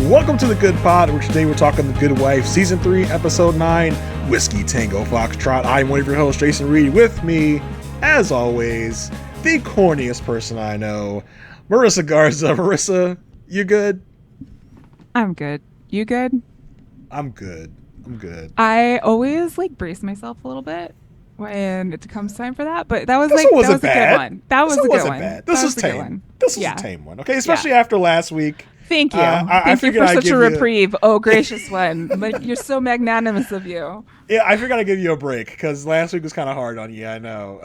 Welcome to The Good Pod, where today we're talking The Good Wife, Season 3, Episode 9, Whiskey Tango Foxtrot. I'm one of your hosts, Jason Reed. With me, as always, the corniest person I know, Marissa Garza. Marissa, you good? I'm good. You good? I'm good. I always brace myself a little bit when it comes time for that, but that was this that wasn't was a bad. good one. That was a good one. Bad. This was tame. This was a tame one. Okay, especially after last week. Thank you. Thank you for such a reprieve. Oh, gracious one. You're so magnanimous of you. Yeah, I figured I'd give you a break because last week was kind of hard on you. I know.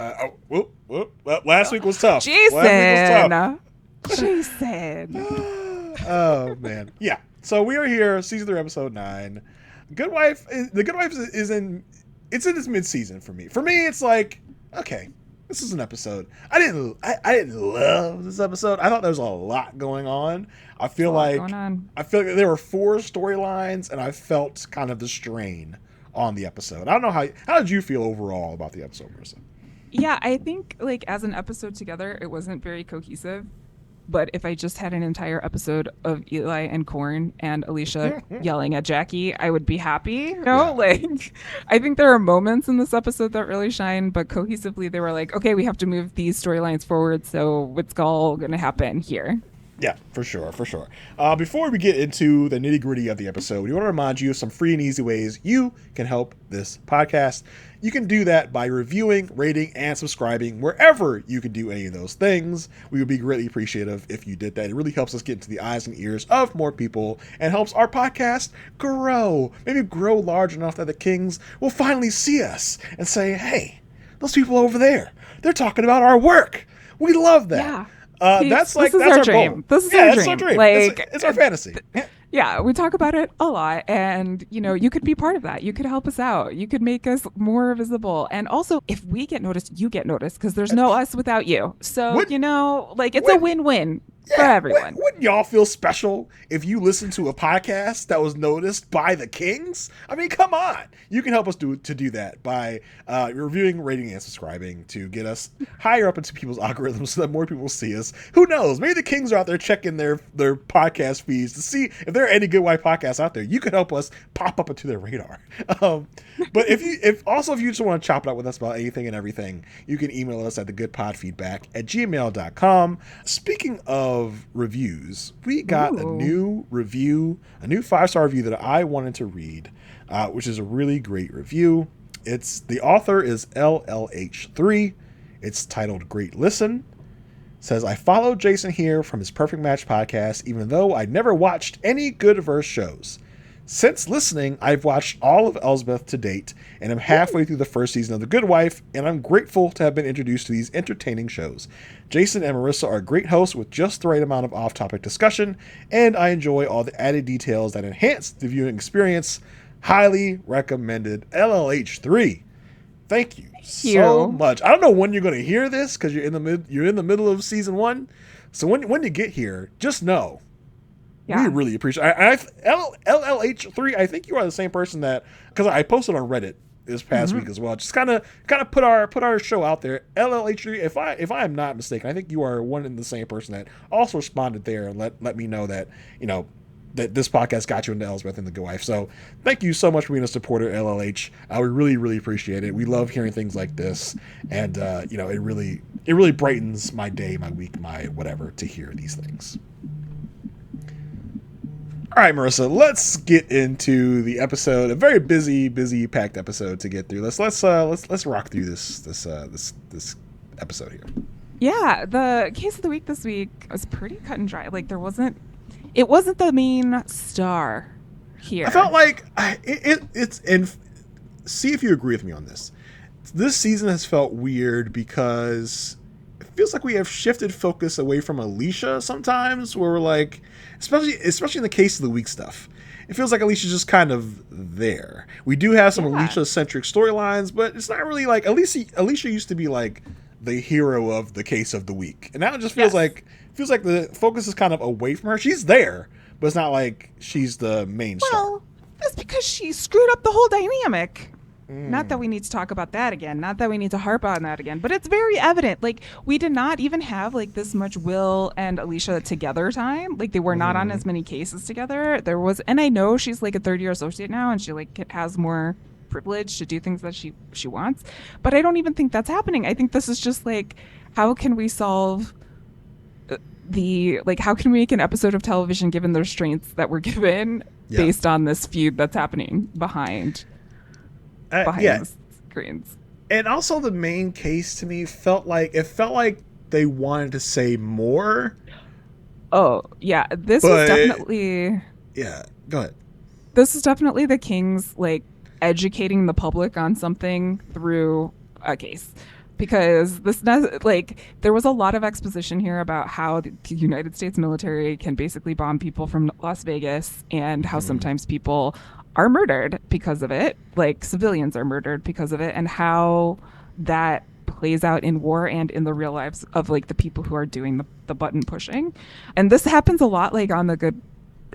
Last week was tough. Jason. Oh, man. Yeah. So we are here, Season 3, Episode 9. Good Wife. The Good Wife is in its mid-season for me. For me, it's like, okay, this is an episode. I didn't love this episode. I thought there was a lot going on. I feel like there were 4 storylines, and I felt kind of the strain on the episode. I don't know how did you feel overall about the episode, Marissa? Yeah, I think as an episode together, it wasn't very cohesive. But if I just had an entire episode of Eli and Korn and Alicia yelling at Jackie, I would be happy. I think there are moments in this episode that really shine, but cohesively they were like, okay, we have to move these storylines forward, so what's all going to happen here? Yeah, for sure. Before we get into the nitty-gritty of the episode, we want to remind you of some free and easy ways you can help this podcast. You can do that by reviewing, rating, and subscribing wherever you can do any of those things. We would be greatly appreciative if you did that. It really helps us get into the eyes and ears of more people and helps our podcast grow. Maybe grow large enough that the Kings will finally see us and say, hey, those people over there, they're talking about our work. We love that. Yeah. That's our dream. Goal. This is our dream. It's our fantasy. Yeah, we talk about it a lot, and you could be part of that. You could help us out. You could make us more visible, and also if we get noticed, you get noticed because there's no us without you. So it's a win-win for everyone. Wouldn't y'all feel special if you listened to a podcast that was noticed by the Kings? I mean, come on. You can help us do that by reviewing, rating, and subscribing to get us higher up into people's algorithms so that more people see us. Who knows? Maybe the Kings are out there checking their podcast feeds to see if there are any Good Wife podcasts out there. You could help us pop up into their radar. But if you just want to chop it up with us about anything and everything, you can email us at thegoodpodfeedback@gmail.com. Speaking of reviews, we got a new 5-star review that I wanted to read, which is a really great review. The author is LLH3. It's titled Great Listen. It says, I followed Jason here from his Perfect Match podcast, even though I never watched any Goodverse shows. Since listening, I've watched all of Elsbeth to date, and I'm halfway through the first season of The Good Wife, and I'm grateful to have been introduced to these entertaining shows. Jason and Marissa are great hosts with just the right amount of off-topic discussion, and I enjoy all the added details that enhance the viewing experience. Highly recommended. LLH3. Thank you so much. I don't know when you're going to hear this because you're in the middle of season 1. So when you get here, just know. Yeah. We really appreciate it. LLH3, I think you are the same person that, because I posted on Reddit this past week as well. Just kind of put our show out there. LLH3, if I am not mistaken, I think you are one and the same person that also responded there and let me know that, that this podcast got you into Elsbeth and The Good Wife. So thank you so much for being a supporter, LLH. We really, really appreciate it. We love hearing things like this. And, it really brightens my day, my week, my whatever to hear these things. All right, Marissa, let's get into the episode. A very busy, packed episode to get through. Let's rock through this episode here. Yeah, the case of the week this week was pretty cut and dry. It wasn't the main star here. I felt like see if you agree with me on this. This season has felt weird because it feels like we have shifted focus away from Alicia sometimes, where we're like, especially in the case of the week stuff, it feels like Alicia's just kind of there. We do have some Alicia-centric storylines, but it's not really like Alicia used to be like the hero of the case of the week, and now it just feels like the focus is kind of away from her. She's there, but it's not like she's the main star. Well, that's because she screwed up the whole dynamic. Not that we need to talk about that again. Not that we need to harp on that again. But it's very evident. Like, we did not even have like this much Will and Alicia together time. Like, they were not on as many cases together. There was, and I know she's like a third-year associate now, and she like has more privilege to do things that she wants. But I don't even think that's happening. I think this is just like, how can we solve how can we make an episode of television given the restraints that we're given based on this feud that's happening behind the screens. And also the main case to me felt like they wanted to say more. Oh, yeah. This was definitely... Yeah, go ahead. This is definitely the Kings, like, educating the public on something through a case. Because there was a lot of exposition here about how the United States military can basically bomb people from Las Vegas, and how sometimes people are murdered because of it, like civilians are murdered because of it, and how that plays out in war and in the real lives of like the people who are doing the button pushing. And this happens a lot, like on The Good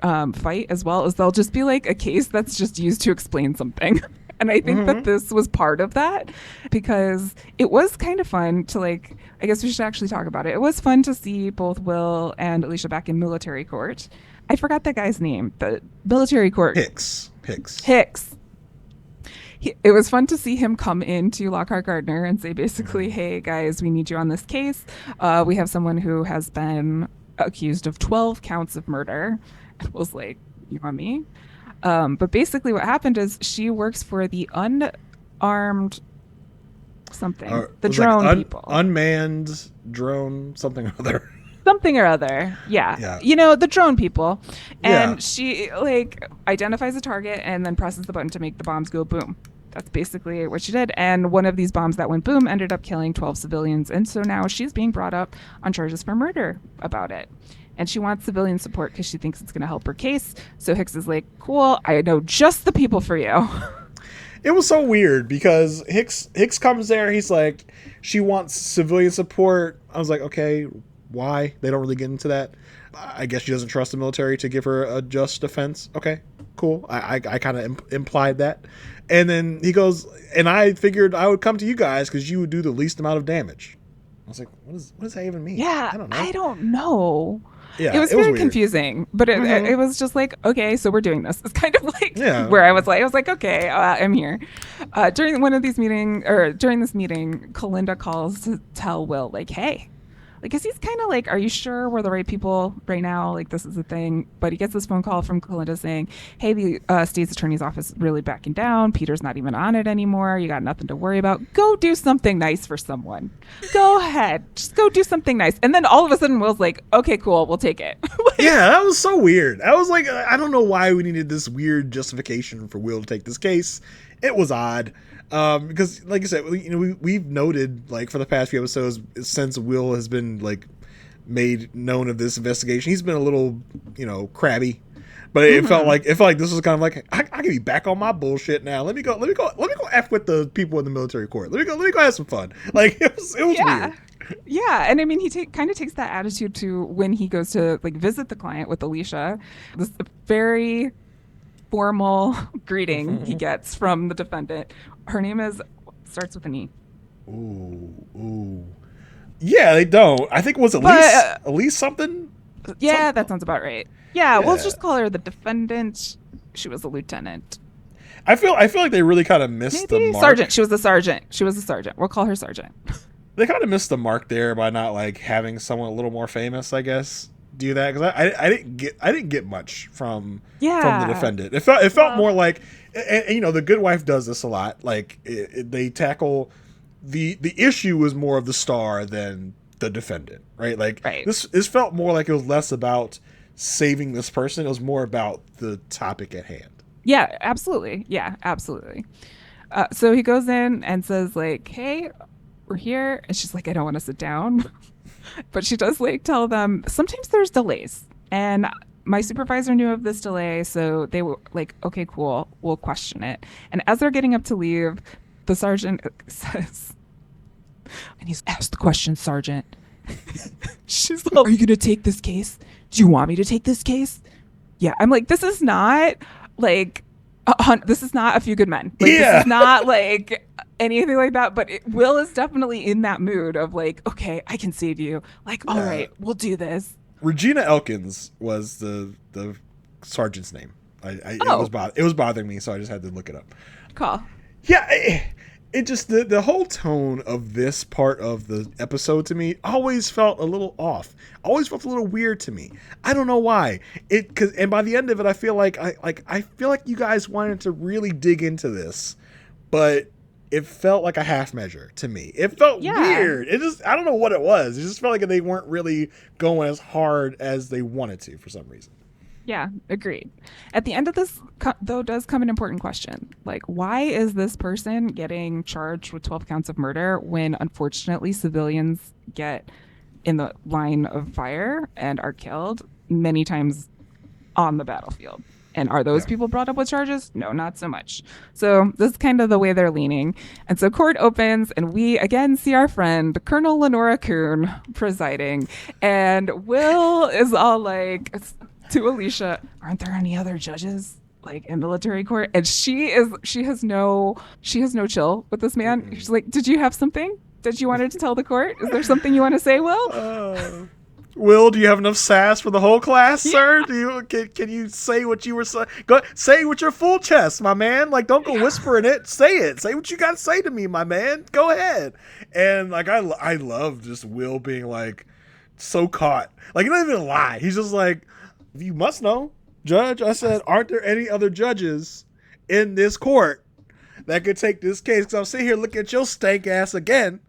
Fight as well, is they'll just be like a case that's just used to explain something. And I think that this was part of that, because it was kind of fun to like, I guess we should actually talk about it. It was fun to see both Will and Alicia back in military court. I forgot that guy's name, the military court. Hicks. It was fun to see him come into Lockhart Gardner and say basically, hey guys, we need you on this case. We have someone who has been accused of 12 counts of murder. It was like, you want me? But basically what happened is she works for the unarmed something. The drone like people. Unmanned drone something or other. Something or other. Yeah. You know, the drone people. And she like identifies a target and then presses the button to make the bombs go boom. That's basically what she did. And one of these bombs that went boom ended up killing 12 civilians. And so now she's being brought up on charges for murder about it. And she wants civilian support because she thinks it's going to help her case. So Hicks is like, cool, I know just the people for you. It was so weird because Hicks comes there. He's like, she wants civilian support. I was like, okay, why? They don't really get into that. I guess she doesn't trust the military to give her a just defense. Okay, cool. I kind of implied that. And then he goes, and I figured I would come to you guys because you would do the least amount of damage. I was like, what does that even mean? Yeah, I don't know. Yeah, it was very confusing, but it was just like, okay, so we're doing this. It's kind of like where I was like, okay, I'm here. During this meeting, Kalinda calls to tell Will, like, hey, like, cause he's kind of like, are you sure we're the right people right now? Like, this is the thing. But he gets this phone call from Kalinda saying, hey, the state's attorney's office is really backing down. Peter's not even on it anymore. You got nothing to worry about. Go do something nice for someone. Go ahead. Just go do something nice. And then all of a sudden Will's like, okay, cool. We'll take it. Yeah, that was so weird. I was like, I don't know why we needed this weird justification for Will to take this case. It was odd. Because like I said, we've noted like for the past few episodes since Will has been like made known of this investigation, he's been a little, crabby. But it felt like this was kind of like I can be back on my bullshit now. Let me go F with the people in the military court. Let me go have some fun. Like it was weird. Yeah, and I mean he kind of takes that attitude to when he goes to like visit the client with Alicia. This very formal greeting he gets from the defendant. Her name starts with an E. Ooh. Yeah, they don't. I think it was Elise something? Yeah, that sounds about right. Yeah, we'll just call her the defendant. She was a lieutenant. I feel like they really kind of missed the mark. Sergeant. She was a sergeant. We'll call her sergeant. They kind of missed the mark there by not like having someone a little more famous, I guess, do that, because I didn't get much from the defendant. It felt more like, and the Good Wife does this a lot. Like they tackle the issue was more of the star than the defendant, right? Like this felt more like it was less about saving this person. It was more about the topic at hand. Yeah, absolutely. So he goes in and says like, hey, we're here. And she's like, I don't want to sit down. But she does like tell them sometimes there's delays. And my supervisor knew of this delay. So they were like, okay, cool. We'll question it. And as they're getting up to leave, the sergeant says, and he's asked the question, Sergeant. She's like, are you going to take this case? Do you want me to take this case? Yeah. I'm like, this is not like This is not A Few Good Men. Like, this Yeah. is not like anything like that. But Will is definitely in that mood of like, okay, I can save you. Like, all Yeah. right, we'll do this. Regina Elkins was the sergeant's name. Oh, It was bothering me, so I just had to look it up. call. Yeah, it just the whole tone of this part of the episode to me always felt a little off. Always felt a little weird to me. I don't know why. And by the end of it, I feel like I feel like you guys wanted to really dig into this, but it felt like a half measure to me. It felt weird. I don't know what it was. It just felt like they weren't really going as hard as they wanted to for some reason. Yeah, agreed. At the end of this, though, does come an important question. Like, why is this person getting charged with 12 counts of murder when, unfortunately, civilians get in the line of fire and are killed many times on the battlefield? And are those people brought up with charges? No, not so much. So this is kind of the way they're leaning. And so court opens, and we again see our friend, Colonel Lenora Kuhn, presiding. And Will is all like, to Alicia, aren't there any other judges like in military court? And she has no chill with this man. Mm-hmm. She's like, did you have something that you wanted to tell the court? Is there something you want to say, Will? Will, do you have enough sass for the whole class, sir? Can you say what you were saying? Go say it with your full chest, my man. Like, don't go whispering it. Say it. Say what you got to say to me, my man. Go ahead. And like, I love just Will being like so caught. Like, he doesn't even lie. He's just like, you must know, Judge. I said, aren't there any other judges in this court that could take this case? Because I'm sitting here looking at your stank ass again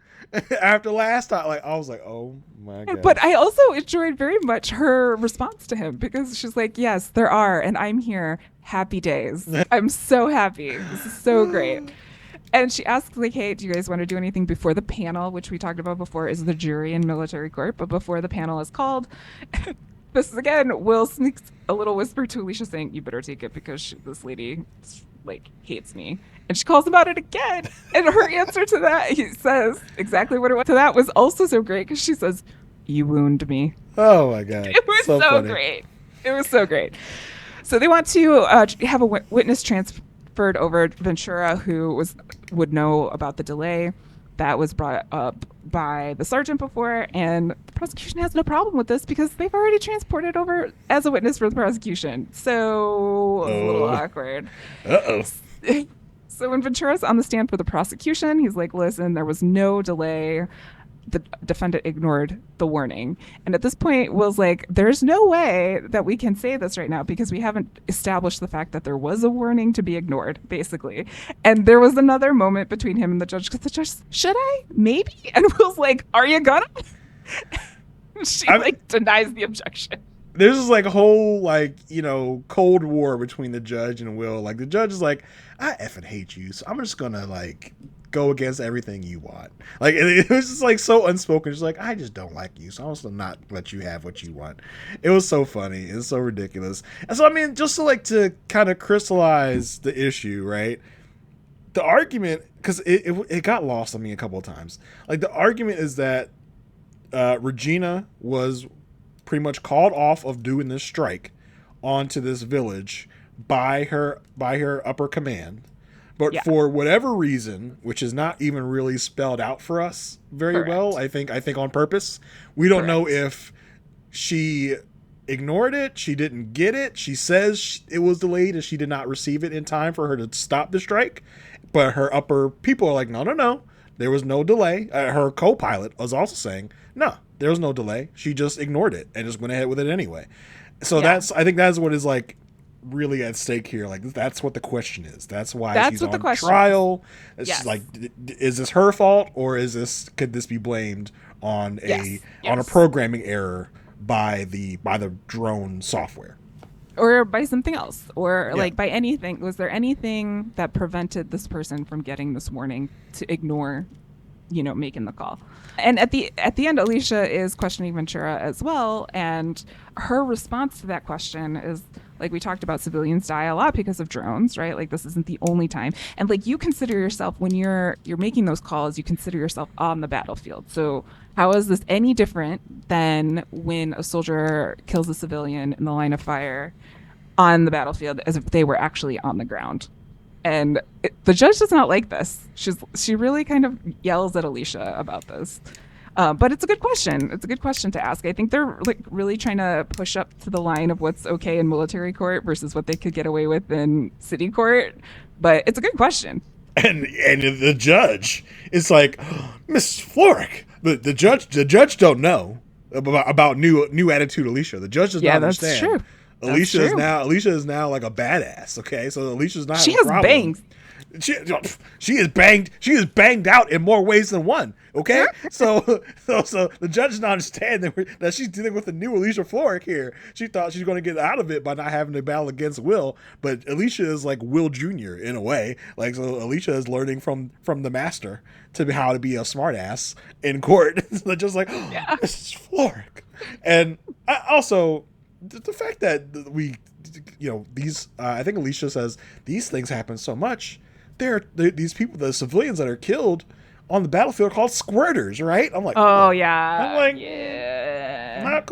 after last time. Like, I was like, oh my God. But I also enjoyed very much her response to him, because she's like, yes, there are, and I'm here. Happy days. I'm so happy. This is so great. And she asks, like, hey, do you guys want to do anything before the panel, which we talked about before is the jury in military court, but before the panel is called. This is, again, Will sneaks a little whisper to Alicia saying, you better take it because this lady, like, hates me. And she calls about it again. And her answer to that, he says exactly what it was to that, was also so great, because she says, you wound me. Oh, my God. It was so great. It was so great. So they want to have a witness transferred over, Ventura, who would know about the delay. That was brought up by the sergeant before, and the prosecution has no problem with this because they've already transported over as a witness for the prosecution. So it's a little awkward. Uh-oh. So when Ventura's on the stand for the prosecution, he's like, listen, there was no delay. The defendant ignored the warning. And at this point, Will's like, there's no way that we can say this right now because we haven't established the fact that there was a warning to be ignored, basically. And there was another moment between him and the judge, because the judge, should I? Maybe? And Will's like, are you gonna? She denies the objection. There's this like whole Cold War between the judge and Will. Like, the judge is like, I effing hate you, so I'm just gonna go against everything you want. Like, it was just like so unspoken. Just like, I just don't like you, so I'm just gonna not let you have what you want. It was so funny. It's so ridiculous. And so, I mean, just to kind of crystallize the issue, right? The argument, because it got lost on me a couple of times. Like, the argument is that Regina was pretty much called off of doing this strike onto this village by her upper command. But for whatever reason, which is not even really spelled out for us very well, I think on purpose, we don't know if she ignored it, she didn't get it, she says it was delayed and she did not receive it in time for her to stop the strike. But her upper people are like, no, there was no delay. Her co-pilot was also saying, no, there was no delay. She just ignored it and just went ahead with it anyway. So I think that's what is like really at stake here. Like, that's what the question is. That's why she's on trial. It's just like, is this her fault, or could this be blamed on on a programming error by the drone software, or by something else, or by anything? Was there anything that prevented this person from getting this warning to ignore, making the call? And at the end, Alicia is questioning Ventura as well, and her response to that question is, like, we talked about, civilians die a lot because of drones, right? Like, this isn't the only time. And like, you consider yourself, when you're making those calls, you consider yourself on the battlefield. So how is this any different than when a soldier kills a civilian in the line of fire on the battlefield as if they were actually on the ground. And the judge does not like this. She really kind of yells at Alicia about this. But it's a good question. It's a good question to ask. I think they're like really trying to push up to the line of what's okay in military court versus what they could get away with in city court. But it's a good question. And the judge is like, Miss Floric, the judge don't know about new attitude Alicia. The judge does not understand. That's true. Alicia is now like a badass. Okay, so Alicia's not. She has bangs. She is banged out in more ways than one. Okay, so the judge does not understand that she's dealing with a new Alicia Floric here. She thought she's going to get out of it by not having to battle against Will, but Alicia is like Will Jr. in a way. Like, so Alicia is learning from the master to how to be a smartass in court. So just like, this is Floric, and also the fact that these I think Alicia says these things happen so much. These people, the civilians that are killed on the battlefield, are called squirters, right? I'm like, oh yeah, I'm like, yeah, not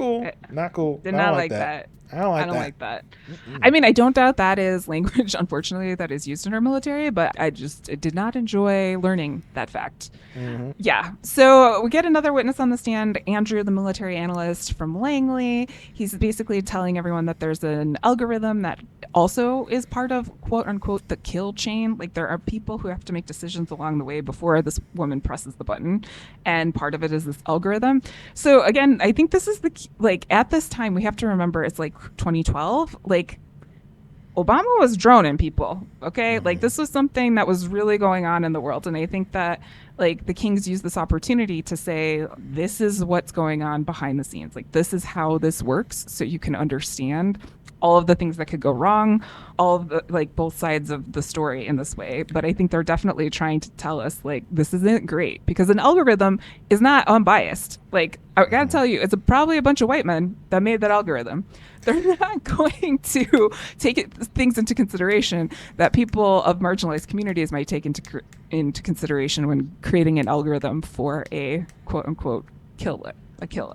cool. Did not like that. I don't like that. I mean, I don't doubt that is language, unfortunately, that is used in our military, but I did not enjoy learning that fact. Mm-hmm. Yeah. So we get another witness on the stand, Andrew, the military analyst from Langley. He's basically telling everyone that there's an algorithm that also is part of, quote unquote, the kill chain. Like, there are people who have to make decisions along the way before this woman presses the button. And part of it is this algorithm. So again, I think this is at this time, we have to remember it's like 2012. Like, Obama was droning people. Okay. Like, this was something that was really going on in the world. And I think that, like, the Kings used this opportunity to say, this is what's going on behind the scenes. Like, this is how this works, so you can understand all of the things that could go wrong, all of the, like, both sides of the story in this way. But I think they're definitely trying to tell us, like, this isn't great, because an algorithm is not unbiased. Like, I gotta tell you, it's probably a bunch of white men that made that algorithm. They're not going to take things into consideration that people of marginalized communities might take into consideration when creating an algorithm for a quote unquote kill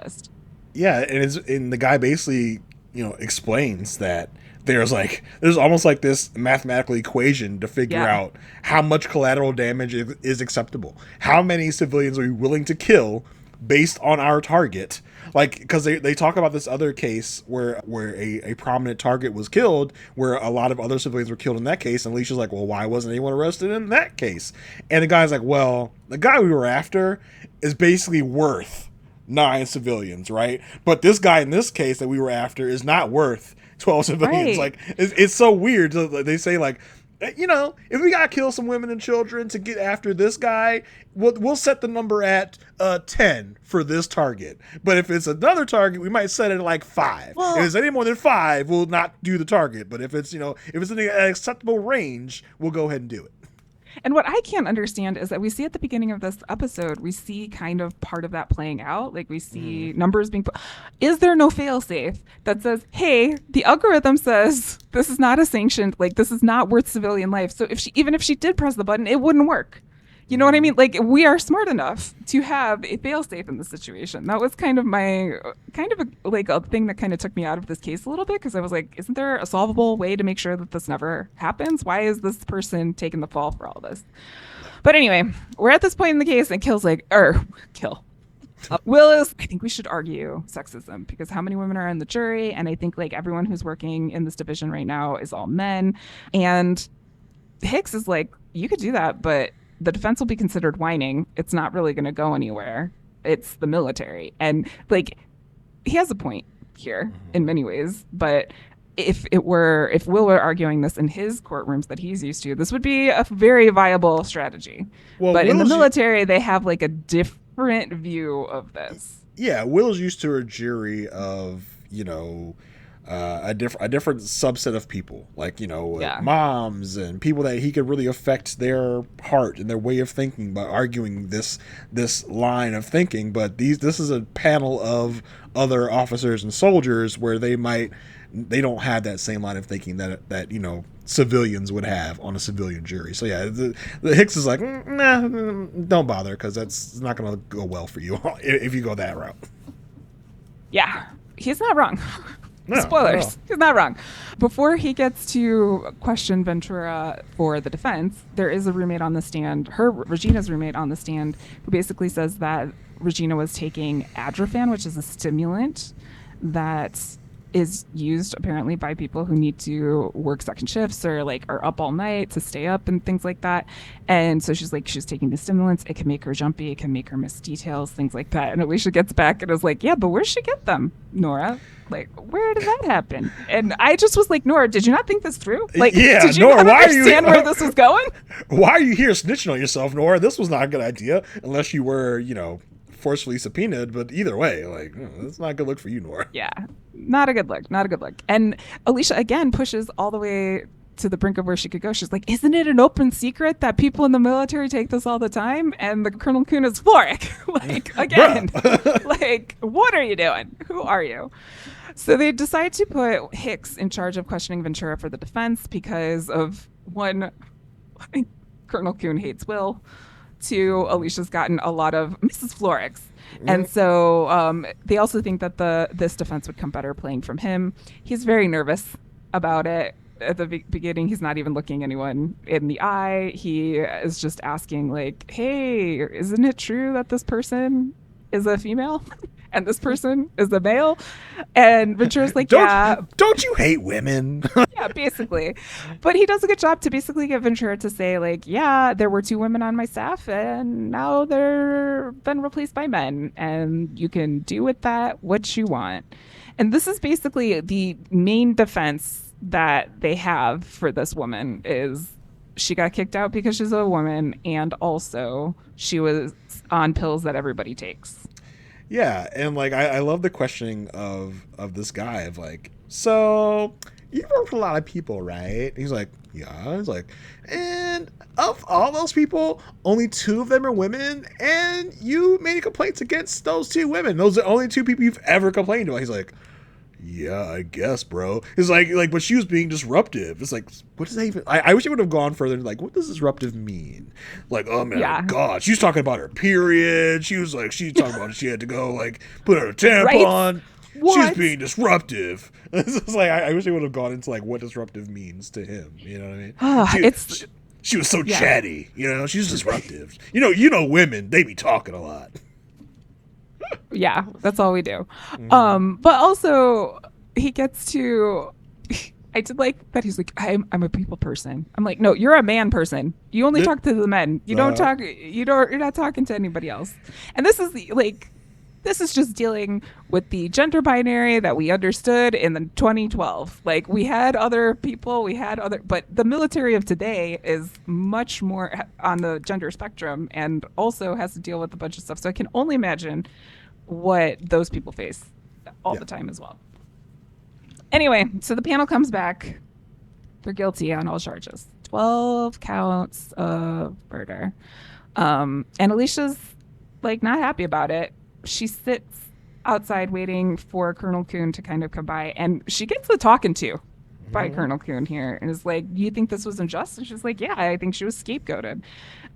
list. Yeah, and the guy basically, explains that there's almost like this mathematical equation to figure out how much collateral damage is acceptable. How many civilians are we willing to kill based on our target? Like, because they talk about this other case where a prominent target was killed, where a lot of other civilians were killed in that case, and Alicia's like, well, why wasn't anyone arrested in that case? And the guy's like, well, the guy we were after is basically worth 9 civilians, right? But this guy in this case that we were after is not worth 12 civilians. Right. Like, it's so weird. They say, like, if we gotta kill some women and children to get after this guy, we'll set the number at 10 for this target. But if it's another target, we might set it at like 5. Well, if it's any more than 5, we'll not do the target. But if it's in an acceptable range, we'll go ahead and do it. And what I can't understand is that we see at the beginning of this episode, we see kind of part of that playing out. Like, we see numbers being put. Is there no fail-safe that says, hey, the algorithm says this is not a sanctioned, like, this is not worth civilian life. So even if she did press the button, it wouldn't work. You know what I mean? Like, we are smart enough to have a fail-safe in this situation. That was kind of a thing that kind of took me out of this case a little bit, because I was like, isn't there a solvable way to make sure that this never happens? Why is this person taking the fall for all this? But anyway, we're at this point in the case, and Will is, I think we should argue sexism, because how many women are in the jury? And I think, like, everyone who's working in this division right now is all men. And Hicks is like, you could do that, but the defense will be considered whining. It's not really going to go anywhere. It's the military. And, like, he has a point here in many ways, but if Will were arguing this in his courtrooms that he's used to, this would be a very viable strategy. Well, but in the military, they have, like, a different view of this. Yeah, Will's used to a jury of, a different subset of people, like, moms and people that he could really affect their heart and their way of thinking by arguing this line of thinking. But this is a panel of other officers and soldiers where they don't have that same line of thinking that civilians would have on a civilian jury. So yeah, the Hicks is like, nah, don't bother, because that's not going to go well for you if you go that route. Yeah, he's not wrong. No, spoilers. No. He's not wrong. before he gets to question Ventura for the defense, there is a roommate on the stand, Regina's roommate on the stand, who basically says that Regina was taking Adrofan, which is a stimulant that is used apparently by people who need to work second shifts or like are up all night to stay up and things like that. And so she's like, she's taking the stimulants. It can make her jumpy. It can make her miss details, things like that. And Alicia gets back and is like, yeah, but where'd she get them, Nora? Like, where did that happen? And I just was like, Nora, did you not think this through? Like, yeah, did you Nora, not understand where this was going? Why are you here snitching on yourself, Nora? This was not a good idea unless you were, forcefully subpoenaed. But either way, like, that's not a good look for you, Nora. Yeah, not a good look. Not a good look. And Alicia, again, pushes all the way to the brink of where she could go. She's like, isn't it an open secret that people in the military take this all the time? And the Colonel Kuhn is Floric. Like, again, like, what are you doing? Who are you? So they decide to put Hicks in charge of questioning Ventura for the defense because of one, Colonel Kuhn hates Will. Two, Alicia's gotten a lot of Mrs. Florix. And so they also think that this defense would come better playing from him. He's very nervous about it. At the beginning, he's not even looking anyone in the eye. He is just asking, like, hey, isn't it true that this person is a female and this person is a male? And Ventura's like, don't you hate women? Yeah, basically. But he does a good job to basically get Ventura to say, like, yeah, there were 2 women on my staff and now they're been replaced by men, and you can do with that what you want. And this is basically the main defense that they have for this woman is she got kicked out because she's a woman, and also she was on pills that everybody takes. Yeah, and like I love the questioning of this guy of like, so you work with a lot of people, right? He's like, yeah. He's like, and of all those people, only 2 of them are women, and you made complaints against those 2 women. Those are the only 2 people you've ever complained about. He's like, yeah, I guess, bro. It's like, but she was being disruptive. It's like, what does that even? I wish it would have gone further. Like, what does disruptive mean? Like, oh my god, she was talking about her period. She was talking about she had to go like put her tampon. Right? She was being disruptive. It's like I wish it would have gone into like what disruptive means to him. You know what I mean? She was so chatty. She's disruptive. You know, women, they be talking a lot. Yeah, that's all we do. But also he gets to I did like that he's like, I'm a people person. I'm like, no, you're a man person. You only talk to the men. You don't talk you're not talking to anybody else. And this is just dealing with the gender binary that we understood in the 2012. Like, we had other people, but the military of today is much more on the gender spectrum and also has to deal with a bunch of stuff. So I can only imagine what those people face all the time as well. Anyway, so the panel comes back. They're guilty on all charges. 12 counts of murder. And Alicia's like not happy about it. She sits outside waiting for Colonel Kuhn to kind of come by, and she gets the talking to by Colonel Kuhn here and is like, do you think this was unjust? And she's like, yeah, I think she was scapegoated.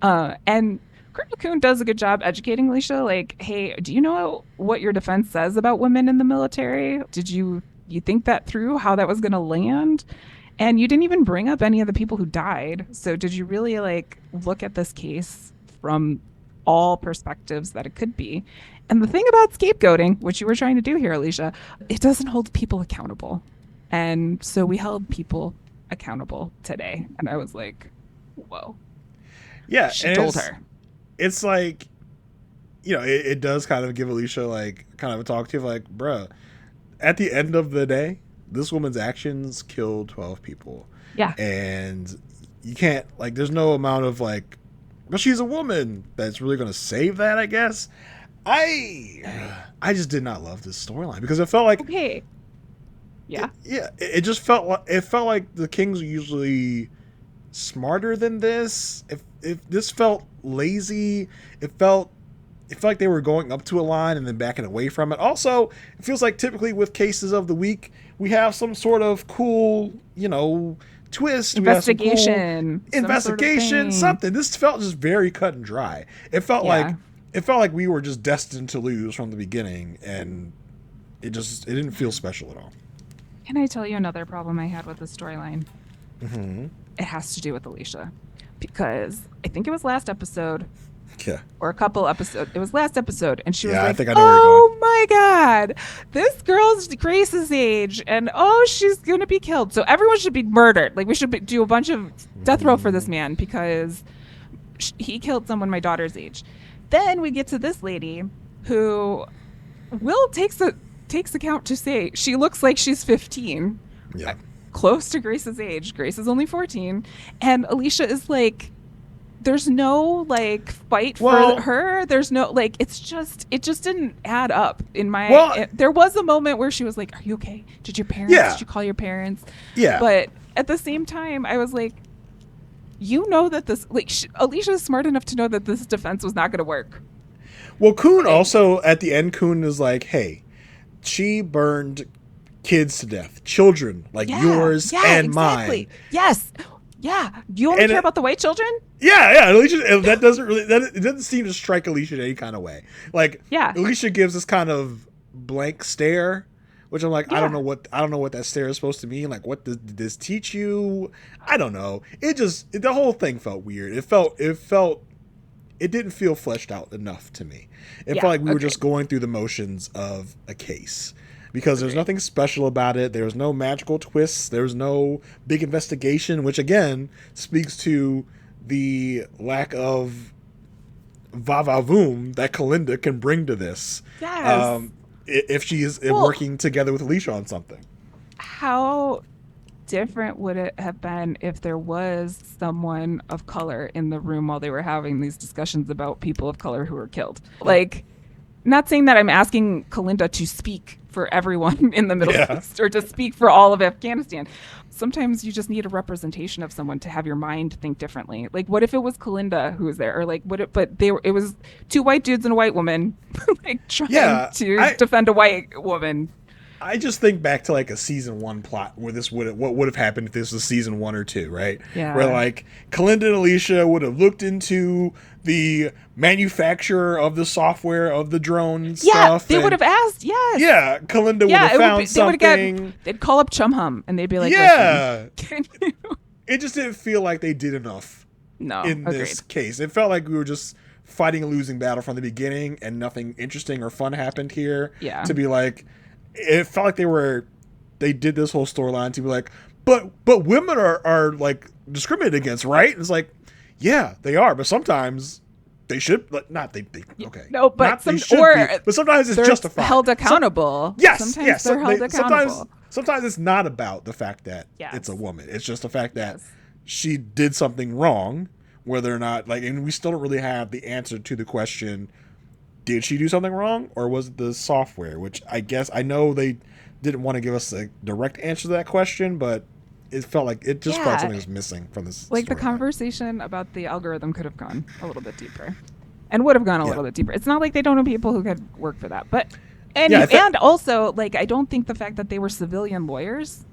And Colonel Kuhn does a good job educating Alicia, like, hey, do you know what your defense says about women in the military? Did you think that through, how that was going to land? And you didn't even bring up any of the people who died. So did you really like look at this case from all perspectives that it could be? And the thing about scapegoating, which you were trying to do here, Alicia, it doesn't hold people accountable. And so we held people accountable today. And I was like, whoa. Yeah. She told her. It's like, it does kind of give Alicia like kind of a talk to, like, bruh, at the end of the day, this woman's actions killed 12 people. Yeah. And you can't, like, there's no amount of like, but she's a woman that's really going to save that, I guess. I just did not love this storyline because it felt like, okay. Yeah. It just felt like the Kings are usually smarter than this. If this felt lazy, it felt like they were going up to a line and then backing away from it. Also, it feels like typically with cases of the week, we have some sort of cool, twist, investigation, something. This felt just very cut and dry. It felt like we were just destined to lose from the beginning, and it didn't feel special at all. Can I tell you another problem I had with the storyline? Hmm. It has to do with Alicia. Because I think it was last episode Yeah. or a couple episodes. It was last episode. And she was Yeah, I like, think I know where you're going. oh my God, this girl's Grace's age. And oh, she's going to be killed. So everyone should be murdered. Like, we should do a bunch of death row for this man because he killed someone my daughter's age. Then we get to this lady who Will takes account to say she looks like she's 15, Yeah. close to Grace's age. Grace is only 14, and Alicia is like, there's no like fight for her. There's no like, it just didn't add up in my. There was a moment where she was like, "Are you okay? Did your parents? Yeah. Did you call your parents?" Yeah. But at the same time, I was like, you know that this like Alicia is smart enough to know that this defense was not going to work. Well, Kuhn also at the end, Kuhn is like, "Hey, she burned kids to death, children like yours and mine." Yes. Yeah. You only care about the white children? Yeah. Alicia, that doesn't really, it doesn't seem to strike Alicia in any kind of way. Like, Alicia gives this kind of blank stare, which I'm like, I don't know what that stare is supposed to mean. Like, what did this teach you? I don't know. The whole thing felt weird. It didn't feel fleshed out enough to me. It felt like we were just going through the motions of a case. Because there's nothing special about it. There's no magical twists. There's no big investigation, which again speaks to the lack of va-va-voom that Kalinda can bring to this. Yes. If she is working together with Alicia on something. How different would it have been if there was someone of color in the room while they were having these discussions about people of color who were killed? Like, not saying that I'm asking Kalinda to speak for everyone in the Middle East or to speak for all of Afghanistan. Sometimes you just need a representation of someone to have your mind think differently. Like, what if it was Kalinda who was there, or like, it was two white dudes and a white woman, like trying to defend a white woman. I just think back to like a season 1 plot where what would have happened if this was season 1 or 2, right? Yeah. Where like Kalinda and Alicia would have looked into the manufacturer of the software of the drone stuff. Yeah, they would have asked. Yes. Yeah, Kalinda would have found something. They'd call up Chum Hum and they'd be like, "Yeah, can you?" It just didn't feel like they did enough. In this case, it felt like we were just fighting a losing battle from the beginning, and nothing interesting or fun happened here. Yeah. To be like. It felt like they did this whole storyline to be like, but women are like discriminated against, right? And it's like, yeah, they are, but sometimes they should not they okay. No, but but sometimes it's justified. Held accountable. Sometimes they're held accountable. Sometimes it's not about the fact that it's a woman. It's just the fact that she did something wrong, whether or not and we still don't really have the answer to the question. Did she do something wrong, or was it the software? Which I guess I know they didn't want to give us a direct answer to that question, but it felt like it just felt like something was missing from this. Like the conversation about the algorithm could have gone a little bit deeper, and would have gone a little bit deeper. It's not like they don't know people who could work for that, but and also like I don't think the fact that they were civilian lawyers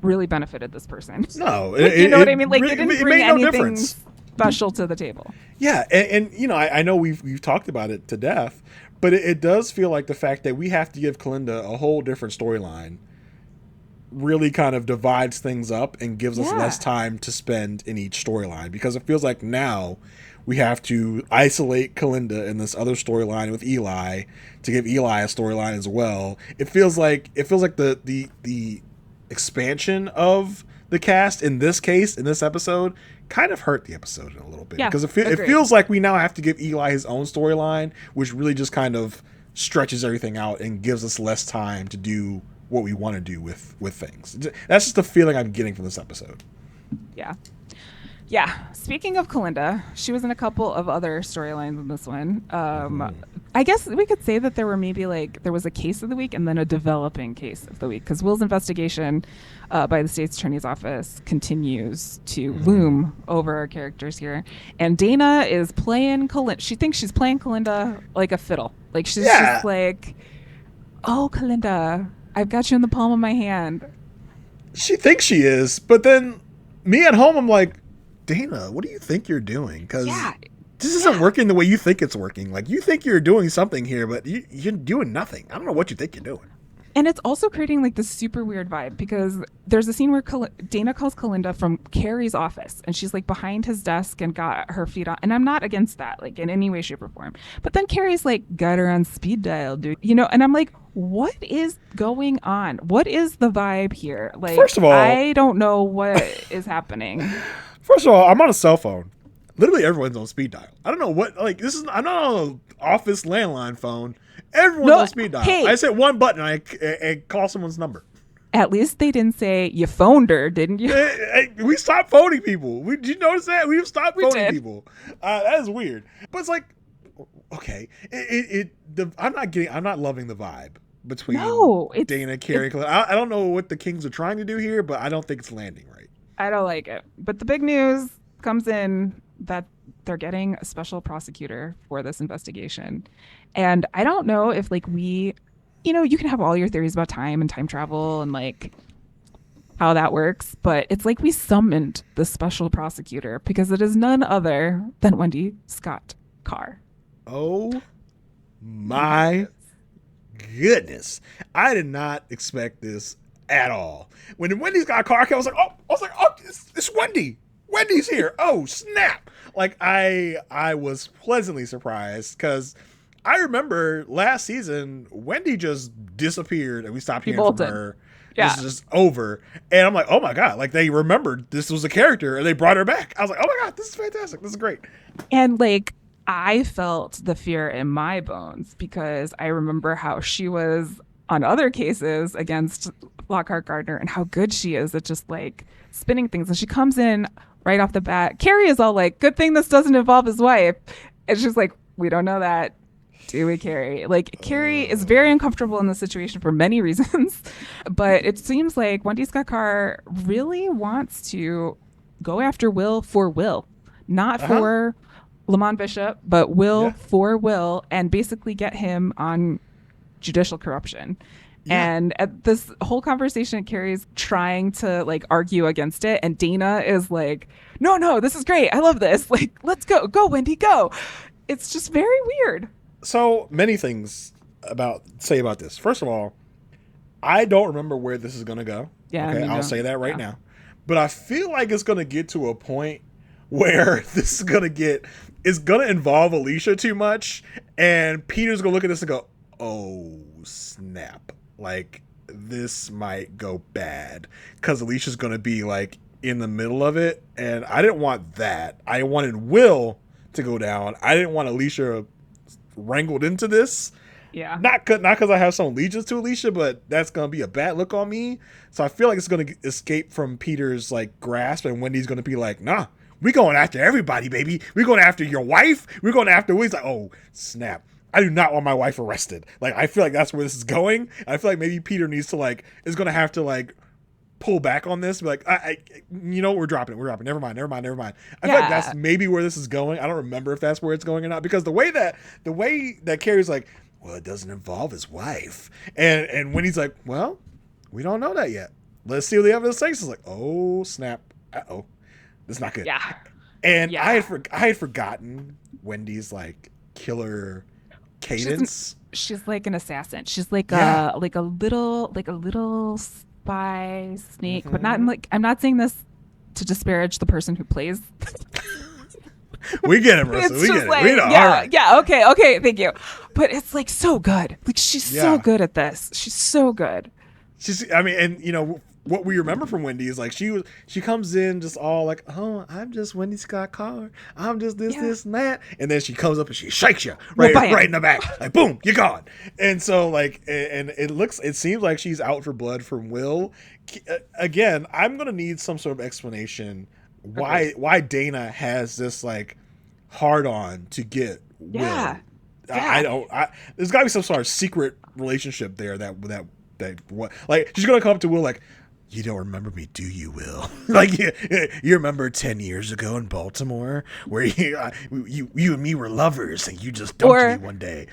really benefited this person. No, you know what I mean? Like it didn't bring made no anything difference. Special to the table. Yeah, and I know we've talked about it to death, but it does feel like the fact that we have to give Kalinda a whole different storyline really kind of divides things up and gives us less time to spend in each storyline, because it feels like now we have to isolate Kalinda in this other storyline with Eli to give Eli a storyline as well. It feels like the expansion of the cast in this case, in this episode, kind of hurt the episode in a little bit, because it feels like we now have to give Eli his own storyline, which really just kind of stretches everything out and gives us less time to do what we want to do with things. That's just the feeling I'm getting from this episode. Yeah. Speaking of Kalinda, she was in a couple of other storylines in this one. I guess we could say that there was a case of the week and then a developing case of the week, because Will's investigation by the state's attorney's office continues to loom over our characters here. And Dana is playing Kalinda. She thinks she's playing Kalinda like a fiddle. Like she's just like, oh, Kalinda, I've got you in the palm of my hand. She thinks she is, but then me at home, I'm like, Dana, what do you think you're doing? Because this isn't working the way you think it's working. Like, you think you're doing something here, but you're doing nothing. I don't know what you think you're doing. And it's also creating like this super weird vibe because there's a scene where Dana calls Kalinda from Carrie's office and she's like behind his desk and got her feet on. And I'm not against that, like in any way, shape, or form. But then Carrie's like, got her on speed dial, dude. You know, and I'm like, what is going on? What is the vibe here? Like, First of all, I don't know what is happening. First of all, I'm on a cell phone. Literally everyone's on speed dial. I don't know what, like, this is, I'm not on an office landline phone. Everyone's on speed dial. Hey, I just hit one button and I call someone's number. at least they didn't say you phoned her, didn't you? We stopped phoning people. Did you notice that? We've stopped phoning did. people. That is weird. But it's like, okay, I'm not loving the vibe between Dana, Carrie, I don't know what the Kings are trying to do here, but I don't think it's landing right. I don't like it. But the big news comes in that they're getting a special prosecutor for this investigation. And I don't know if like you can have all your theories about time and time travel and like how that works, but it's like we summoned the special prosecutor because it is none other than Wendy Scott Carr. Oh my goodness. I did not expect this at all. When Wendy Scott Carr came, I was like, oh, it's Wendy. Wendy's here. Oh, snap. Like I was pleasantly surprised because I remember last season Wendy just disappeared and we stopped hearing from her. Yeah. This is just over. And I'm like, oh my God, like they remembered this was a character and they brought her back. I was like, oh my God, this is fantastic. This is great. And like I felt the fear in my bones because I remember how she was on other cases against Lockhart Gardner and how good she is at just like spinning things. And she comes in right off the bat. Carrie is all like, good thing this doesn't involve his wife. And she's like, we don't know that, do we, Carrie? Like, Carrie is very uncomfortable in this situation for many reasons. But it seems like Wendy Scott Carr really wants to go after Will for Will, not for Lamont Bishop, but Will for Will, and basically get him on judicial corruption. Yeah. And at this whole conversation, Carrie's trying to like argue against it, and Dana is like, no, this is great. I love this. Like, let's go, Wendy, go. It's just very weird. So many things about this. First of all, I don't remember where this is going to go. Yeah, okay, I'll say that right now. But I feel like it's going to get to a point where this is going to involve Alicia too much, and Peter's going to look at this and go, oh, snap. Like, this might go bad because Alicia's going to be like in the middle of it. And I didn't want that. I wanted Will to go down. I didn't want Alicia wrangled into this. Yeah. Not because I have some allegiance to Alicia, but that's going to be a bad look on me. So I feel like it's going to escape from Peter's like grasp, and Wendy's going to be like, nah, we going after everybody, baby. We're going after your wife. We're going after Will. He's like, oh, snap. I do not want my wife arrested. Like, I feel like that's where this is going. I feel like maybe Peter needs to like, is going to have to like pull back on this. Be like, we're dropping it. Never mind. I feel like that's maybe where this is going. I don't remember if that's where it's going or not, because the way that Carrie's like, well, it doesn't involve his wife. And when he's like, well, we don't know that yet. Let's see what the evidence says. It's like, oh, snap. Uh-oh. This is not good. Yeah. And I had forgotten Wendy's like killer cadence. She's like an assassin. She's like a little spy snake, but not in like, I'm not saying this to disparage the person who plays. We get it, Marissa. We get it. We know. Yeah, all right. Yeah. Okay. Thank you. But it's like so good. Like she's so good at this. She's so good. And what we remember from Wendy is like she comes in just all like, oh, I'm just Wendy Scott Carr. I'm just this and that, and then she comes up and she shakes you right in the back, like boom, you're gone. And so like, and it seems like she's out for blood from Will. Again, I'm gonna need some sort of explanation why Dana has this like hard on to get Will. Yeah. There's got to be some sort of secret relationship there that what, like, she's gonna come up to Will like, you don't remember me, do you, Will? Like, you remember 10 years ago in Baltimore where you and me were lovers and you just dumped me one day.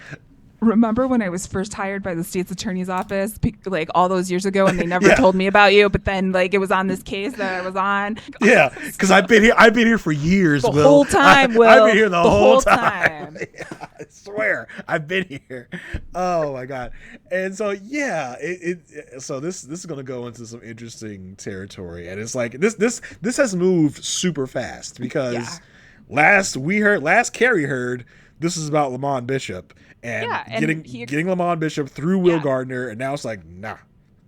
remember when I was first hired by the state's attorney's office, like all those years ago, and they never Yeah. told me about you, but then like it was on this case that I was on. Yeah, because I've been here. I've been here for years. The Will. whole time, I've Will. been here the The whole whole time. time. Yeah, I swear, I've been here. Oh my god! And so yeah, so this is gonna go into some interesting territory, and it's like this has moved super fast Yeah. because last Carrie heard this is about Lamont Bishop and Yeah. And getting Lamont Bishop through Will yeah, Gardner, and now it's like nah,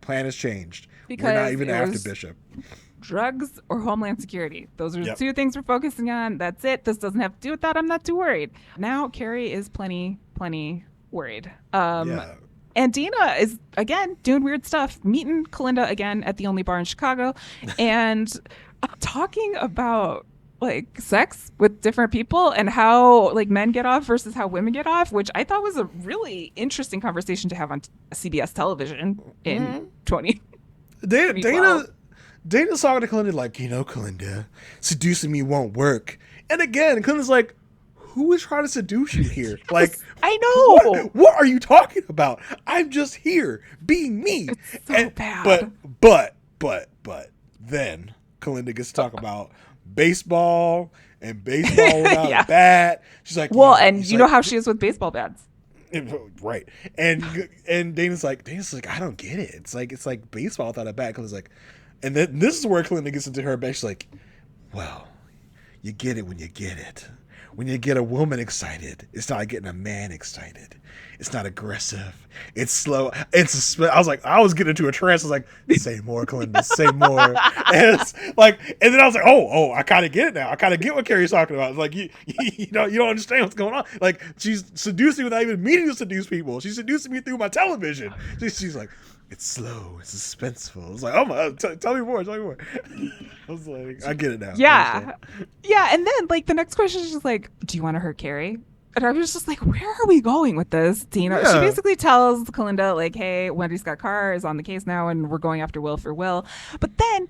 plan has changed. We're not because even it after was Bishop. drugs or Homeland Security. Those are the Yep. two things we're focusing on. That's it. This doesn't have to do with that. I'm not too worried. Now Carrie is plenty worried. Yeah. And Dina is again doing weird stuff, meeting Kalinda again at the only bar in Chicago, and talking about like sex with different people and how like men get off versus how women get off, which I thought was a really interesting conversation to have on CBS television in 20. Dana's talking to Kalinda like, Kalinda, seducing me won't work. And again, Kalinda's like, who is trying to seduce you here? Like, I know. what are you talking about? I'm just here being me. It's so bad. But then Kalinda gets to talk about baseball and baseball without Yeah. a bat. She's like, Well, and she's you know how she is with baseball bats. right. And Dana's like, I don't get it. It's like baseball without a bat. Kalinda's like, and then this is where Kalinda gets into her bed. She's like, well, you get it when you get it. When you get a woman excited, it's not like getting a man excited. It's not aggressive. It's slow. I was getting into a trance. I was like, say more, Kalinda, say more. And it's like, and then I was like, oh, I kind of get it now. I kind of get what Carrie's talking about. It's like, you don't understand what's going on. Like, she's seducing without even meaning to seduce people. She's seducing me through my television. She's like, it's slow, it's suspenseful. It's like, oh my, tell me more. I was like, I get it now. Yeah. Yeah. And then like the next question is just like, do you want to hurt Carrie? And I was just like, where are we going with this, Dina? Yeah. She basically tells Kalinda, like, hey, Wendy Scott Carr is on the case now and we're going after Will for Will. But then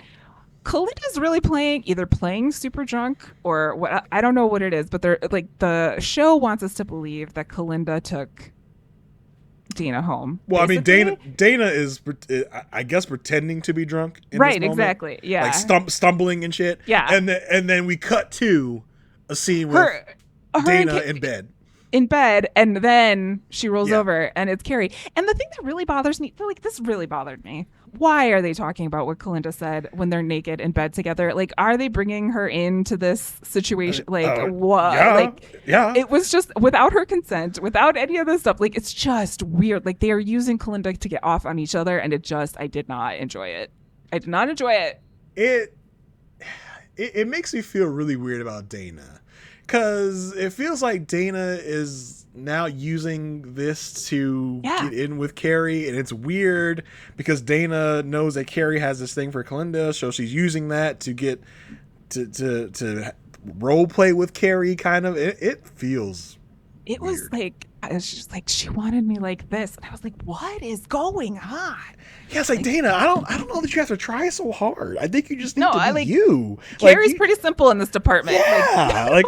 Kalinda's really either playing super drunk or what, I don't know what it is, but they're like, the show wants us to believe that Kalinda took Dina home. Well, basically. I mean, Dana is, I guess, pretending to be drunk. In Right, this moment. exactly. Yeah. Like stumbling and shit. Yeah. And then we cut to a scene with her Dana in bed. And then she rolls Yeah. over and it's Carrie. And the thing that really bothers me, like this really bothered me. Why are they talking about what Kalinda said when they're naked in bed together? Like, are they bringing her into this situation? Like, what? Yeah, like, yeah. it was just without her consent, without any of this stuff. Like, it's just weird. Like, they are using Kalinda to get off on each other, and I did not enjoy it. I did not enjoy it. It makes me feel really weird about Dana. Because it feels like Dana is now using this to get in with Carrie, and it's weird because Dana knows that Carrie has this thing for Kalinda, so she's using that to get to role play with Carrie. Kind of, it feels. It weird. was like, I was just like, she wanted me like this, and I was like, what is going on? Yeah, it's like Dana. I don't know that you have to try so hard. I think you just need to be you. Carrie's pretty simple in this department. Yeah,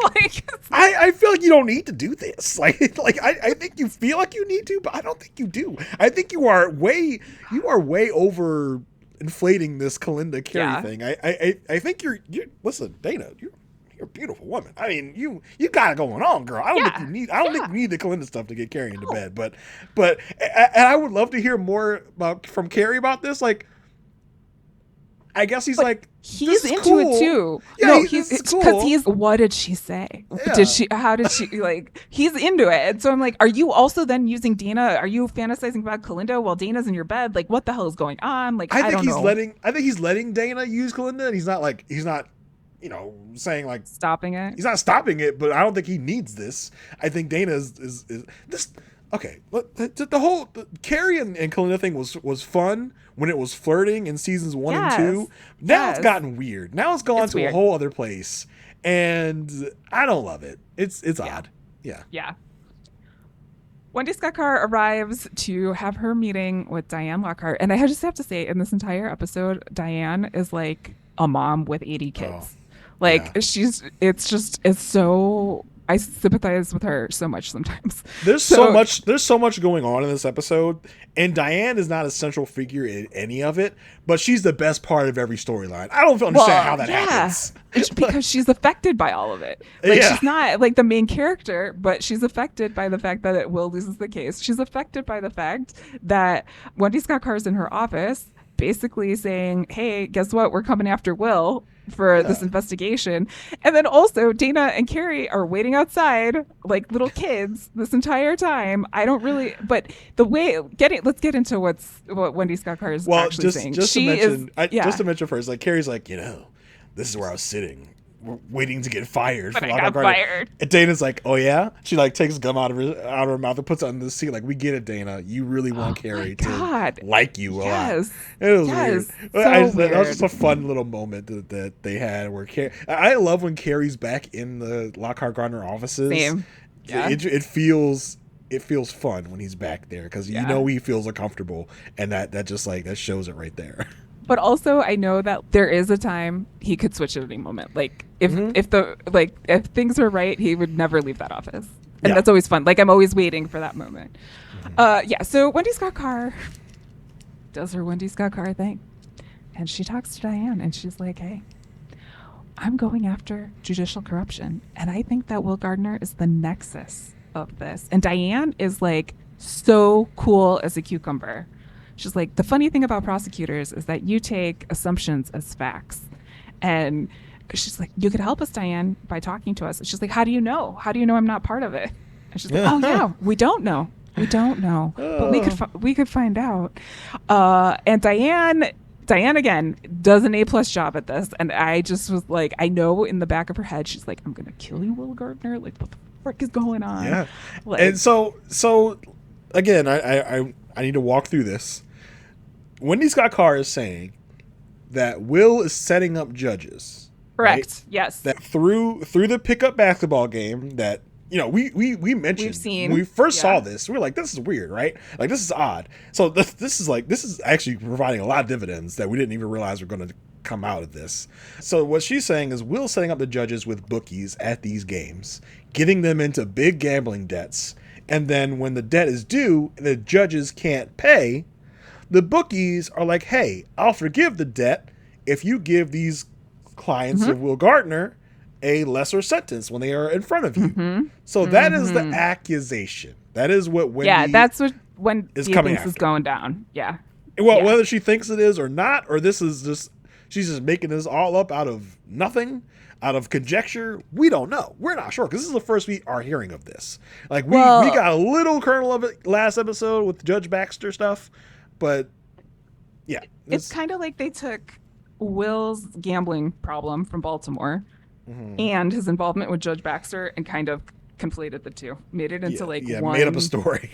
I feel like you don't need to do this. I think you feel like you need to, but I don't think you do. I think you are way over inflating this Kalinda Carrie thing. I think you're listen, Dana. You're a beautiful woman. I mean, you got it going on, girl. I don't think you need the Kalinda stuff to get Carrie into bed. But and I would love to hear more from Carrie about this. Like, I guess he's he's into cool. it too. Yeah, no, he's because cool. what did she say? Yeah. How did she he's into it. And so I'm like, are you also then using Dina? Are you fantasizing about Kalinda while Dana's in your bed? Like, what the hell is going on? Like, I think he's letting Dana use Kalinda, and he's not saying like stopping it. He's not stopping it, but I don't think he needs this. I think Dana is this. Okay, the whole Carrie and Kalinda thing was fun when it was flirting in seasons 1 and 2. Now it's gotten weird. Now it's gone to a whole other place, and I don't love it. It's odd. Yeah. Yeah. Wendy Scott Carr arrives to have her meeting with Diane Lockhart, and I just have to say, in this entire episode, Diane is like a mom with 80 kids. It's so I sympathize with her so much sometimes. There's so much going on in this episode, and Diane is not a central figure in any of it, but she's the best part of every storyline. I don't understand how that happens. It's because she's affected by all of it. Like, she's not like the main character, but she's affected by the fact that Will loses the case. She's affected by the fact that Wendy Scott Carr's in her office basically saying, hey, guess what? We're coming after Will for this investigation. And then also Dana and Carrie are waiting outside like little kids this entire time. I don't really, but the way let's get into what Wendy Scott Carr is actually saying. Just to mention first, like Carrie's like, this is where I was sitting, waiting to get fired. But I got fired. And Dana's like, oh yeah? She like takes gum out of her mouth and puts it on the seat. Like, we get it, Dana. You really want Carrie to like you a lot. It was weird. So weird. That was just a fun little moment that they had where I love when Carrie's back in the Lockhart Gardner offices. Same. Yeah. It feels fun when he's back there because he feels uncomfortable, and that just like that shows it right there. But also, I know that there is a time he could switch at any moment. Like if things were right, he would never leave that office, and that's always fun. Like, I'm always waiting for that moment. So Wendy Scott Carr does her Wendy Scott Carr thing, and she talks to Diane, and she's like, "Hey, I'm going after judicial corruption, and I think that Will Gardner is the nexus of this." And Diane is like so cool as a cucumber. She's like, the funny thing about prosecutors is that you take assumptions as facts. And she's like, you could help us, Diane, by talking to us. And she's like, how do you know? How do you know I'm not part of it? And she's like, oh, yeah, we don't know. We don't know. But we could find out. And Diane again does an A+ job at this. And I just was like, I know in the back of her head, she's like, I'm going to kill you, Will Gardner. Like, what the frick is going on? Yeah. Like, and so again, I need to walk through this. Wendy Scott Carr is saying that Will is setting up judges. Correct. Right? Yes. That through the pickup basketball game that we mentioned we've seen when we first saw this, we were like, this is weird, right? Like, this is odd. So this is actually providing a lot of dividends that we didn't even realize were going to come out of this. So what she's saying is Will setting up the judges with bookies at these games, getting them into big gambling debts, and then when the debt is due and the judges can't pay, the bookies are like, hey, I'll forgive the debt if you give these clients of Will Gardner a lesser sentence when they are in front of you. So that is the accusation. That is what Wendy that's what Wendy thinks is going down. Yeah. Well, whether she thinks it is or not, or this is just, she's just making this all up out of nothing, out of conjecture, we don't know. We're not sure because this is the first we are hearing of this. Like, we got a little kernel of it last episode with Judge Baxter stuff. But yeah, it's kind of like they took Will's gambling problem from Baltimore and his involvement with Judge Baxter and kind of conflated the two, made it into one, made up a story.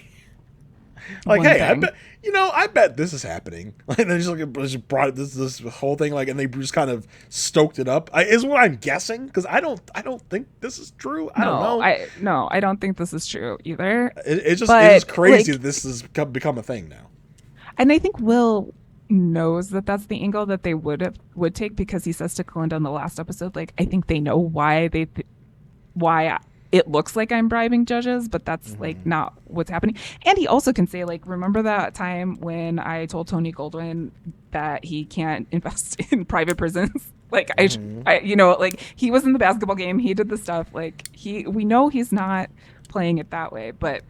Like, hey, I bet this is happening. And then just brought this whole thing, like, and they just kind of stoked it up. Is what I'm guessing, because I don't think this is true. I don't know. I don't think this is true either. It is crazy that this has become a thing now. And I think Will knows that that's the angle that they would take, because he says to Kalinda in the last episode, like, I think they know why why it looks like I'm bribing judges, but that's like not what's happening. And he also can say, like, remember that time when I told Tony Goldwyn that he can't invest in private prisons? Like, I like, he was in the basketball game, he did the stuff, like, we know he's not playing it that way, but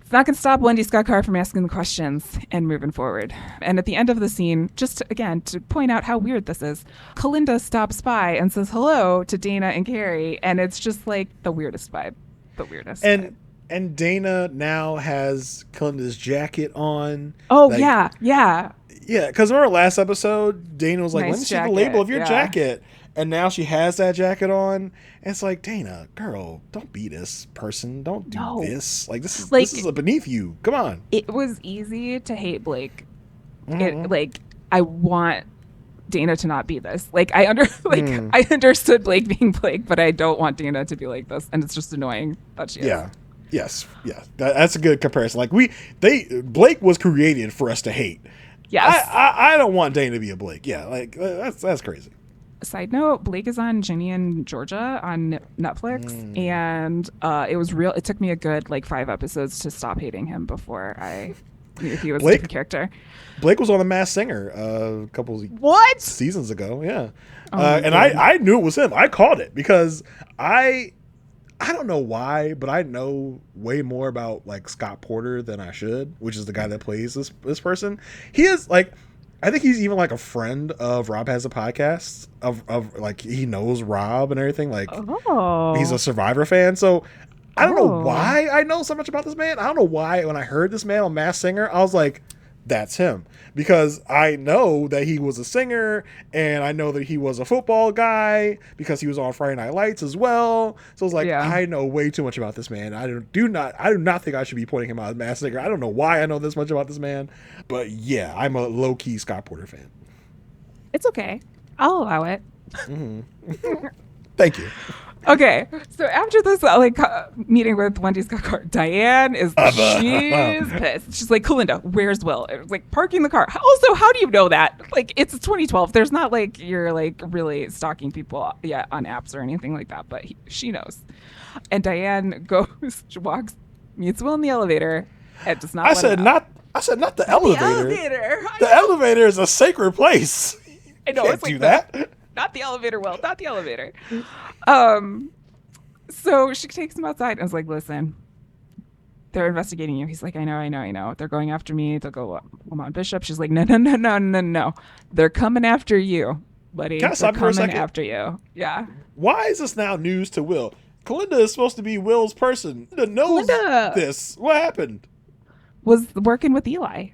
it's not going to stop Wendy Scott Carr from asking the questions and moving forward. And at the end of the scene, just again to point out how weird this is, Kalinda stops by and says hello to Dana and Carrie, and it's just like the weirdest vibe. The weirdest. And Dana now has Kalinda's jacket on. Oh, like, yeah. Yeah, because remember last episode, Dana was like, nice let me see the label of your jacket. And now she has that jacket on. And it's like, Dana, girl, don't be this person. Don't do this. Like, this is beneath you. Come on. It was easy to hate Blake. I want Dana to not be this. Like, I understood Blake being Blake, but I don't want Dana to be like this. And it's just annoying that she is. Yeah. Yes. Yeah. That's a good comparison. Like, Blake was created for us to hate. Yes. I don't want Dana to be a Blake. Yeah. Like, that's crazy. Side note, Blake is on Ginny and Georgia on Netflix, and it was real. It took me a good like 5 episodes to stop hating him before I knew he was a Blake different character. Blake was on The Masked Singer a couple What? seasons ago. Yeah, Oh my and god. I knew it was him. I called it because I don't know why, but I know way more about like Scott Porter than I should, which is the guy that plays this person. He is like, I think he's even like a friend of Rob Has a Podcast of like he knows Rob and everything. Like he's Oh. a Survivor fan, so I don't know Oh. why I know so much about this man. I don't know why when I heard this man on Masked Singer, I was like, that's him. Because I know that he was a singer and I know that he was a football guy because he was on Friday Night Lights as well. So it's like, Yeah. I know way too much about this man. I do not think I should be pointing him out as Masked Singer. I don't know why I know this much about this man. But yeah, I'm a low key Scott Porter fan. It's okay. I'll allow it. Thank you. Okay, so after this meeting with Wendy Scott, Diane is she's pissed. She's like, Kalinda, where's Will? It was like parking the car. Also, how do you know that? Like, it's 2012. There's not like you're like really stalking people yet on apps or anything like that. But she knows. And Diane goes, she walks, meets Will in the elevator, and does not. I let said him out. not. I said not the elevator. The elevator. The elevator is a sacred place. I know Can't it's like do that. Not the elevator, Will. Not the elevator. So she takes him outside and is like, listen, they're investigating you. He's like, I know. They're going after me. They'll go Lamont Bishop. She's like, no. They're coming after you, buddy. Can I They're stop you for a coming second? after you. Yeah. Why is this now news to Will? Kalinda is supposed to be Will's person. Kalinda knows Kalinda this. What happened? Was working with Eli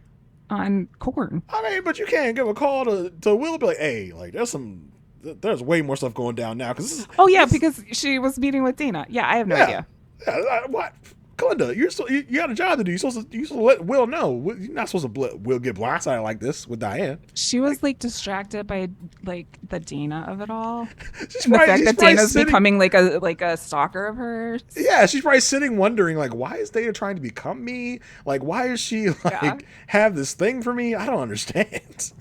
on Corn. I mean, but you can't give a call to Will and be like, hey, like there's way more stuff going down now. Oh, yeah, because she was meeting with Dana. Yeah, I have no idea. Yeah, what? Kalinda, you got a job to do. You're supposed to let Will know. You're not supposed to let Will get blindsided like this with Diane. She was like distracted by like the Dana of it all. She's And the fact she's that probably Dana's sitting- becoming like a stalker of hers. Yeah, she's probably sitting wondering, like, why is Dana trying to become me? Like, why is she like Yeah. have this thing for me? I don't understand.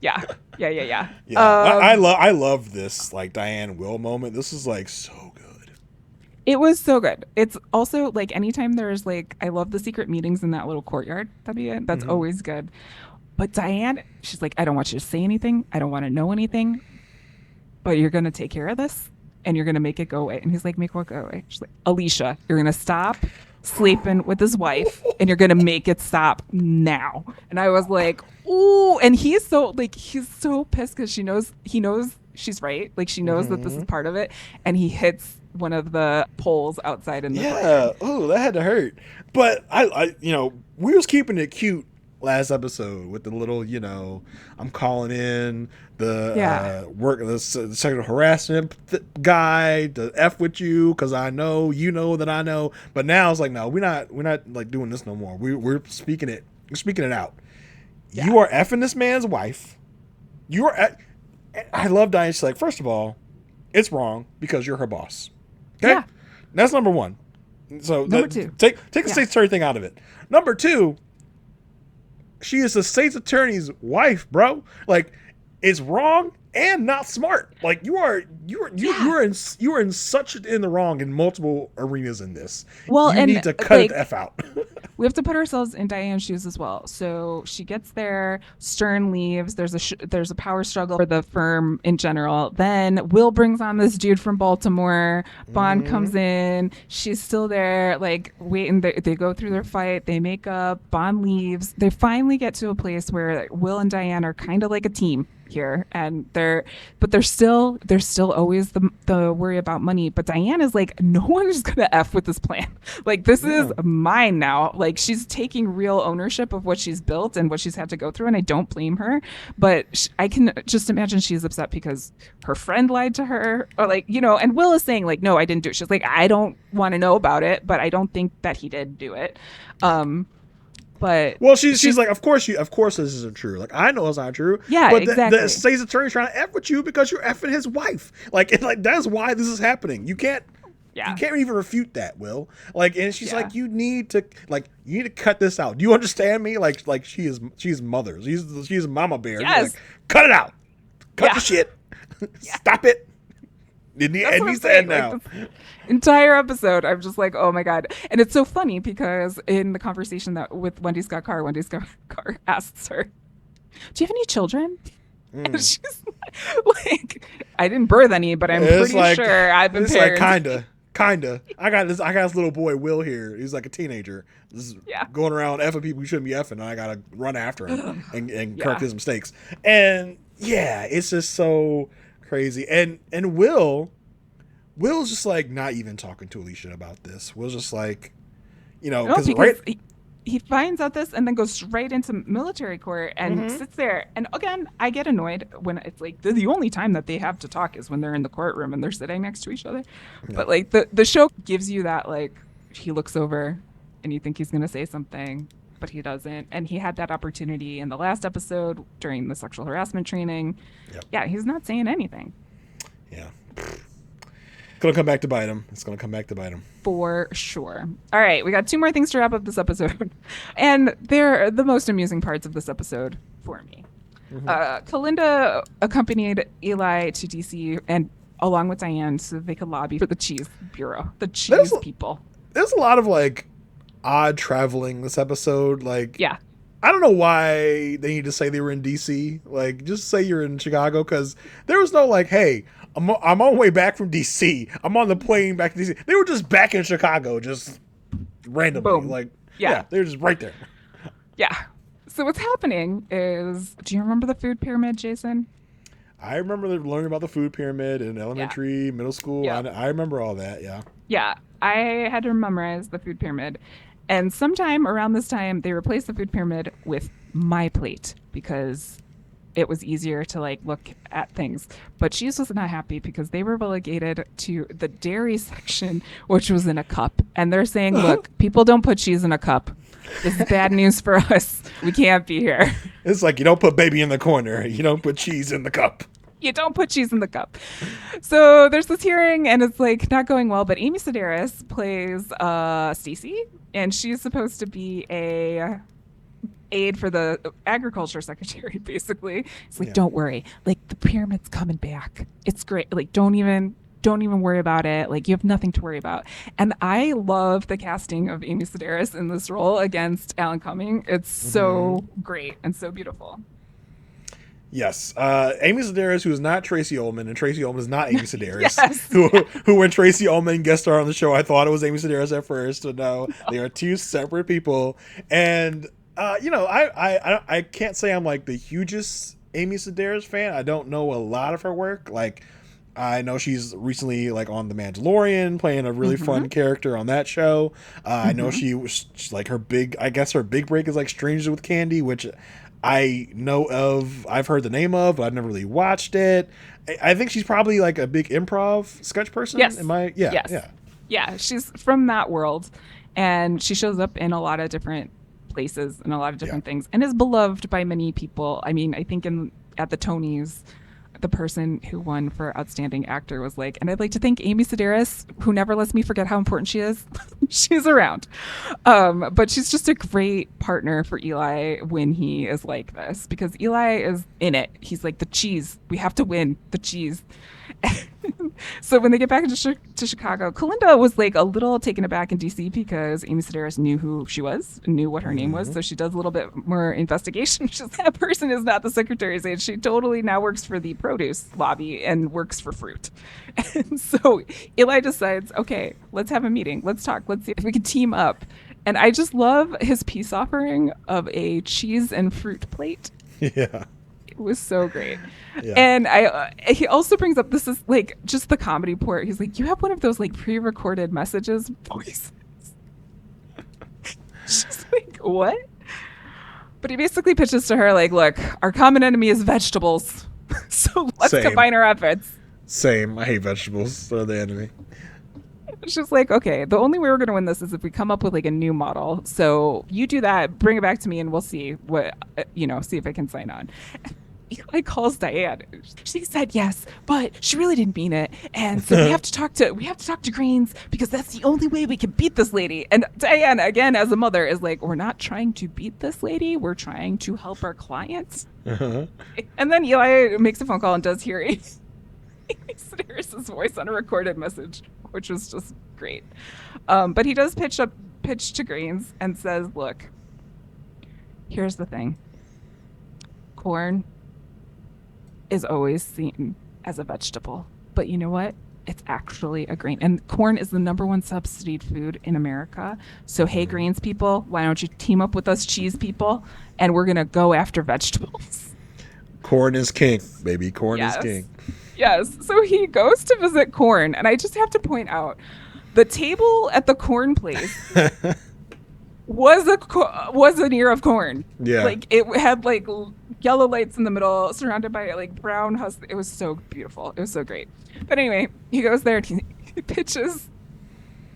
Yeah. Yeah, I love this like Diane Will moment. This is like so good. It was so good. It's also like anytime there's like, I love the secret meetings in that little courtyard. That's always good. But Diane, she's like, I don't want you to say anything. I don't want to know anything. But you're going to take care of this and you're going to make it go away. And he's like, make what go away? She's like, Alicia, you're going to stop sleeping with his wife and you're going to make it stop now. And I was like, ooh. And he's so pissed because he knows she's right. Like she knows that this is part of it. And he hits one of the poles outside in the Yeah. Oh, that had to hurt. But I we was keeping it cute last episode with the little, I'm calling in the the sexual harassment guy to F with you because I know that I know. But now it's like, no, we're not like doing this no more. We're speaking it out. Yeah. You are effing this man's wife. I love Diane. She's like, first of all, it's wrong because you're her boss. Okay? Yeah. That's number one. So Number two. Take the state's attorney thing out of it. Number two, she is the state's attorney's wife, bro. Like, it's wrong and not smart. Like you are in such in the wrong in multiple arenas in this. Well, you and need to cut like, it the F out. we have to put ourselves in Diane's shoes as well. So she gets there, Stern leaves. There's a power struggle for the firm in general. Then Will brings on this dude from Baltimore. Bond comes in. She's still there, like waiting. They go through their fight. They make up. Bond leaves. They finally get to a place where Will and Diane are kind of like a team here, and they're still always the worry about money. But Diane is like, no one is gonna F with this plan. Like, this is mine now. Like, she's taking real ownership of what she's built and what she's had to go through, and I don't blame her. But I can just imagine she's upset because her friend lied to her, or like, and Will is saying like, no, I didn't do it. She's like, I don't want to know about it, but I don't think that he did do it. But well, she's like, of course this isn't true. Like, I know it's not true. Yeah, but exactly. the state's attorney's trying to F with you because you're effing his wife. Like that's why this is happening. You can't even refute that, Will. Like, and she's like, you need to cut this out. Do you understand me? Like she's mother. She's mama bear. Yes. Like, cut it out. Cut the shit. Yeah. Stop it. That's It what I'm needs to end saying. Like now. this entire episode, I'm just like, oh my god. And it's so funny because in the conversation that with Wendy Scott Carr asks her, "Do you have any children?" And Mm. she's like, "I didn't birth any, but I'm It's pretty like sure I've been it's like parents." kinda. I got this little boy Will here. He's like a teenager. This is Yeah. going around effing people who shouldn't be effing, and I gotta run after him and correct Yeah. his mistakes. And yeah, it's just so crazy. And Will's just like not even talking to Alicia about this. Will's just like, No, because right. because he finds out this and then goes right into military court and Mm-hmm. sits there. And again, I get annoyed when it's like the only time that they have to talk is when they're in the courtroom and they're sitting next to each other. Yeah. But like the show gives you that, like, he looks over and you think he's going to say something, but he doesn't. And he had that opportunity in the last episode during the sexual harassment training. Yep. Yeah, he's not saying anything. Yeah. It's gonna come back to bite him. It's gonna come back to bite him. For sure. All right, we got 2 more things to wrap up this episode. And they're the most amusing parts of this episode for me. Kalinda accompanied Eli to DC and along with Diane so they could lobby for the cheese bureau, the cheese people. There's a lot of like odd traveling this episode. Like, Yeah. I don't know why they need to say they were in DC. Like, just say you're in Chicago, because there was no like, hey, I'm on my way back from DC. I'm on the plane back to DC. They were just back in Chicago, just randomly. Boom. Like, Yeah. they're just right there. Yeah. So what's happening is, do you remember the food pyramid, Jason? I remember learning about the food pyramid in elementary, middle school. Yeah. I remember all that. Yeah. Yeah, I had to memorize the food pyramid. And sometime around this time, they replaced the food pyramid with my plate because it was easier to like look at things. But Cheese was not happy because they were relegated to the dairy section, which was in a cup. And they're saying, look, people don't put cheese in a cup. This is bad news for us. We can't be here. It's like, you don't put baby in the corner. You don't put cheese in the cup. You don't put cheese in the cup. So there's this hearing and it's like not going well, but Amy Sedaris plays Stacy, and she's supposed to be a aide for the agriculture secretary, basically. It's like, don't worry, like the pyramid's coming back. It's great. Like don't even worry about it. Like you have nothing to worry about. And I love the casting of Amy Sedaris in this role against Alan Cumming. It's so great and so beautiful. Yes. Amy Sedaris, who is not Tracy Ullman, and Tracy Ullman is not Amy Sedaris. Yes. Who when Tracy Ullman guest star on the show, I thought it was Amy Sedaris at first, but no, they are two separate people. And I can't say I'm like the hugest Amy Sedaris fan. I don't know a lot of her work. Like, I know she's recently like on The Mandalorian, playing a really fun character on that show. I know she's like her big break is like Strangers with Candy, which I know of. I've heard the name of, but I've never really watched it. I think she's probably like a big improv sketch person. Yes. Yeah, she's from that world, and she shows up in a lot of different places and a lot of different things, and is beloved by many people. I mean, I think at the Tonys, the person who won for outstanding actor was like, and I'd like to thank Amy Sedaris, who never lets me forget how important she is. She's around. But she's just a great partner for Eli when he is like this, because Eli is in it. He's like, the cheese, we have to win the cheese. So when they get back to Chicago, Kalinda was like a little taken aback in DC because Amy Sedaris knew who she was, knew what her name was. So she does a little bit more investigation. She's that person is not the Secretary's aide. She totally now works for the produce lobby and works for fruit. And so Eli decides, okay, let's have a meeting. Let's talk. Let's see if we can team up. And I just love his peace offering of a cheese and fruit plate. Yeah. It was so great. Yeah. And he also brings up, this is like just the comedy port. He's like, you have one of those like pre-recorded messages voices. She's like, what? But he basically pitches to her like, look, our common enemy is vegetables. So let's combine our efforts. Same. I hate vegetables. They're the enemy. She's like, okay, the only way we're going to win this is if we come up with like a new model. So you do that, bring it back to me, and we'll see what, see if I can sign on. Eli calls Diane. She said yes, but she really didn't mean it. And so we have to talk to Greens because that's the only way we can beat this lady. And Diane, again, as a mother, is like, we're not trying to beat this lady. We're trying to help our clients. Uh-huh. And then Eli makes a phone call and does hear hears his voice on a recorded message, which was just great. But he does pitch to Greens and says, look, here's the thing. Corn is always seen as a vegetable, but you know what? It's actually a grain. And corn is the number one subsidied food in America. So, hey, greens people, why don't you team up with us cheese people? And we're going to go after vegetables. Corn is king, baby. Corn Yes. is king. Yes. So he goes to visit Corn. And I just have to point out the table at the corn place was an ear of corn. Yeah. Like it had like yellow lights in the middle, surrounded by like brown husk. It was so beautiful. It was so great. But anyway, he goes there and he pitches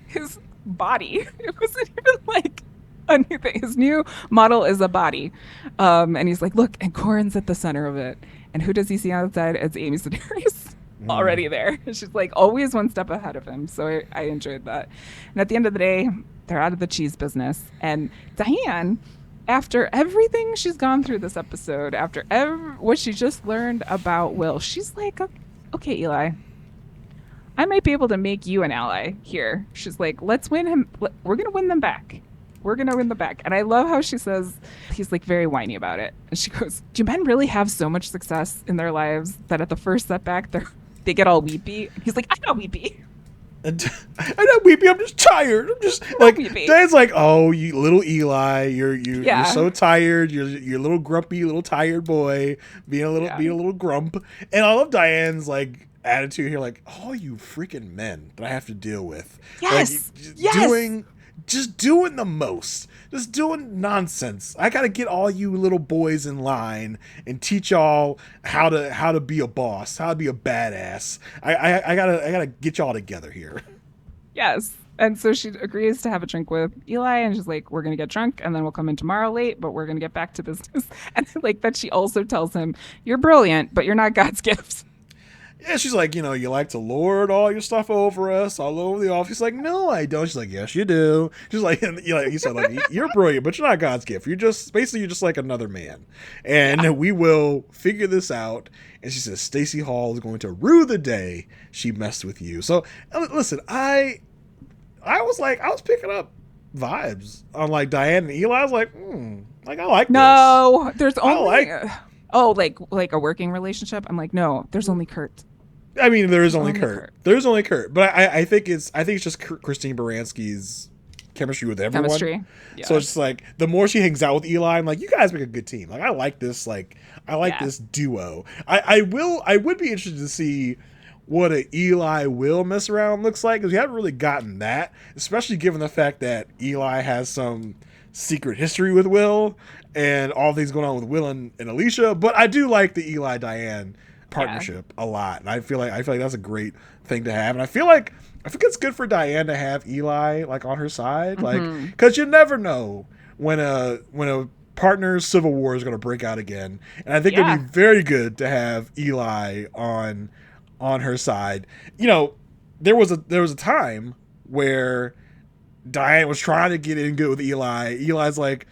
his body. It wasn't even like a new thing. His new model is a body. And he's like, look, and Corn's at the center of it. And who does he see outside? It's Amy Sedaris already there. She's like always one step ahead of him. So I enjoyed that. And at the end of the day, they're out of the cheese business. And Diane, after everything she's gone through this episode, after what she just learned about Will, she's like, okay, Eli, I might be able to make you an ally here. She's like, let's win him. We're going to win them back. We're going to win them back. And I love how she says, he's like very whiny about it. And she goes, do men really have so much success in their lives that at the first setback, they get all weepy? And he's like, I'm not weepy. I'm not weepy. I'm just tired. I'm just like weepy. Dad's like, oh, you little Eli, you're so tired. You're a little grumpy, little tired boy, being a little grump. And I love Diane's like attitude here, like, oh, you freaking men that I have to deal with. Yes, like, just doing the most, just doing nonsense. I gotta get all you little boys in line and teach y'all how to be a boss, how to be a badass. I gotta get y'all together here. Yes. And so she agrees to have a drink with Eli, and she's like, we're going to get drunk, and then we'll come in tomorrow late, but we're going to get back to business. And I like that she also tells him, you're brilliant, but you're not God's gift. Yeah, she's like, you like to lord all your stuff over us, all over the office. He's like, no, I don't. She's like, yes, you do. She's like, he said, like, you're brilliant, but you're not God's gift. You're just like another man. And we will figure this out. And she says, Stacey Hall is going to rue the day she messed with you. So, listen, I was picking up vibes on like Diane and Eli. I was like, I like this. No, there's only like a working relationship. I'm like, no, there's only Kurt. I mean, there's only Kurt. There's only Kurt. But I think it's just Christine Baranski's chemistry with everyone. Yeah. So it's just like the more she hangs out with Eli, I'm like, you guys make a good team. Like I like this. Like I like this duo. I would be interested to see what a Eli Will mess around looks like, because we haven't really gotten that, especially given the fact that Eli has some secret history with Will and all things going on with Will and Alicia. But I do like the Eli Diane partnership a lot, and I feel like that's a great thing to have. And I think it's good for Diane to have Eli like on her side, like because you never know when a partner's civil war is going to break out again. And I think it'd be very good to have Eli on her side. There was a time where Diane was trying to get in good with Eli. Eli's like,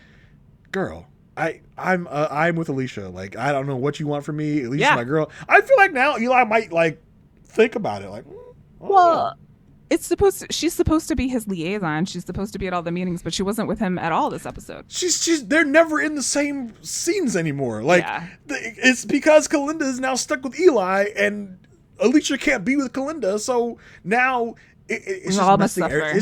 girl, I'm with Alicia. Like, I don't know what you want from me. Alicia's my girl. I feel like now Eli might like think about it. Like, well, she's supposed to be his liaison. She's supposed to be at all the meetings, but she wasn't with him at all this episode. They're never in the same scenes anymore. Like, it's because Kalinda is now stuck with Eli and Alicia can't be with Kalinda. So now it's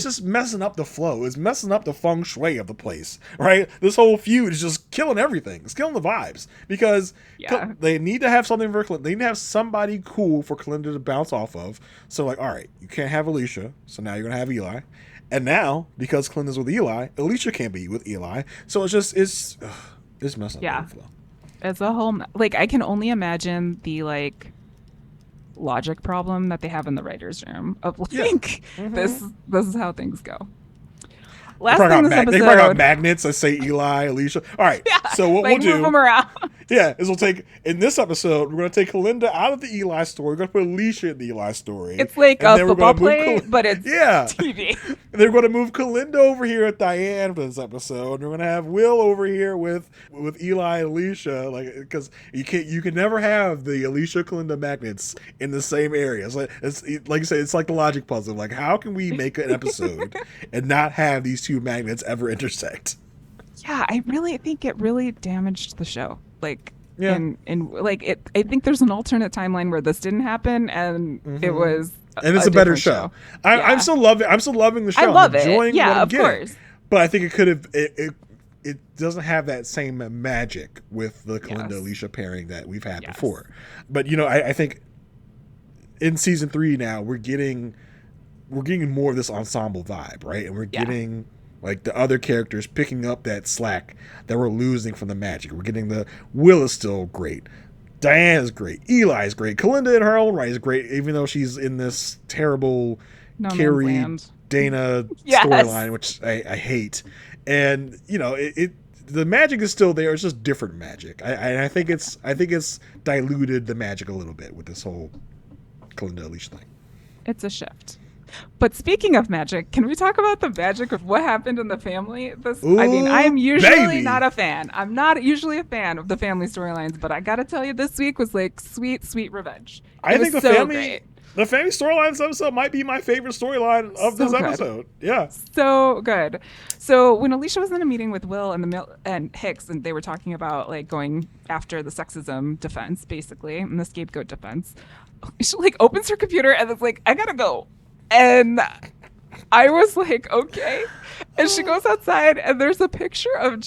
just messing up the flow. It's messing up the feng shui of the place, right? This whole feud is just killing everything. It's killing the vibes because they need to have something for Kalinda. They need to have somebody cool for Kalinda to bounce off of. So like, all right, you can't have Alicia, so now you're gonna have Eli, and now because Kalinda's with Eli, Alicia can't be with Eli. So it's messing up the flow. It's a whole like I can only imagine the like logic problem that they have in the writer's room of like this is how things go. Last thing this They probably got episode. magnets that say Eli, Alicia. All right. Yeah, So what like we'll move do, them around. yeah, is we'll take in this episode we're gonna take Kalinda out of the Eli story. We're gonna put Alicia in the Eli story. It's like and a then we're football gonna play, but it's yeah. TV. And they're going to move Kalinda over here with Diane for this episode. And we're going to have Will over here with Eli and Alicia, like because you can never have the Alicia Kalinda magnets in the same area. It's like you say, it's like the logic puzzle. Like how can we make an episode and not have these two magnets ever intersect? Yeah, I really think it really damaged the show. Like, Yeah. and like it. I think there's an alternate timeline where this didn't happen, and it was. And it's a better different show. I'm still loving the show. I love I'm enjoying it. Yeah, what I'm of getting. course. But I think it could have it doesn't have that same magic with the Kalinda Alicia pairing that we've had before. But I think in season 3 now we're getting more of this ensemble vibe, right? And we're getting like the other characters picking up that slack that we're losing from the magic. We're getting Will is still great. Diane is great. Eli is great. Kalinda in her own right is great, even though she's in this terrible Carrie Dana storyline, which I hate. And the magic is still there. It's just different magic. I think it's diluted the magic a little bit with this whole Kalinda Alicia thing. It's a shift. But speaking of magic, can we talk about the magic of what happened in the family? I'm usually not a fan. I'm not usually a fan of the family storylines, but I gotta tell you, this week was like sweet, sweet revenge. I think the great. The family storylines episode might be my favorite storyline of this episode. Yeah. So good. So when Alicia was in a meeting with Will and Hicks, and they were talking about like going after the sexism defense, basically, and the scapegoat defense, she like opens her computer and it's like, I gotta go. And I was like, okay. And she goes outside and there's a picture of,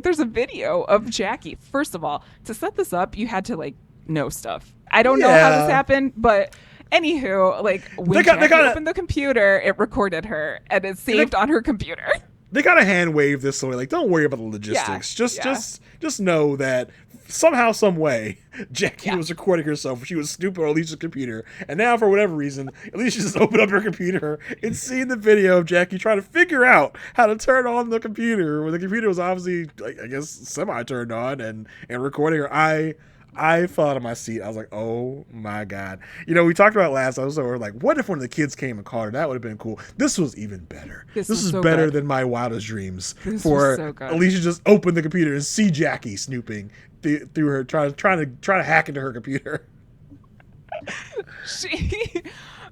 there's a video of Jackie. First of all, to set this up, you had to like know stuff. I don't know how this happened, but anywho, like when Jackie opened the computer, it recorded her and it saved on her computer. They kind of hand wave this away, like don't worry about the logistics. Just know that somehow, some way, Jackie was recording herself. She was snooping on Alicia's computer, and now for whatever reason, Alicia just opened up her computer and seen the video of Jackie trying to figure out how to turn on the computer when the computer was obviously, I guess, semi turned on and recording her. I fell out of my seat. I was like, oh my God. We talked about last episode, we were like, what if one of the kids came and caught her? That would have been cool. This was even better. This is so better than my wildest dreams. Alicia just open the computer and see Jackie snooping through her, trying to hack into her computer.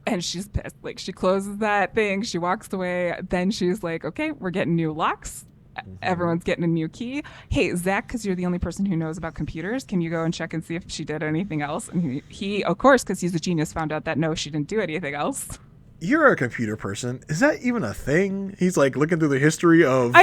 And she's pissed. Like she closes that thing, she walks away, then she's like, okay, we're getting new locks. Everyone's getting a new key. Hey, Zach, because you're the only person who knows about computers, can you go and check and see if she did anything else? And he of course, because he's a genius, found out that no, she didn't do anything else. You're a computer person. Is that even a thing? He's like looking through the history of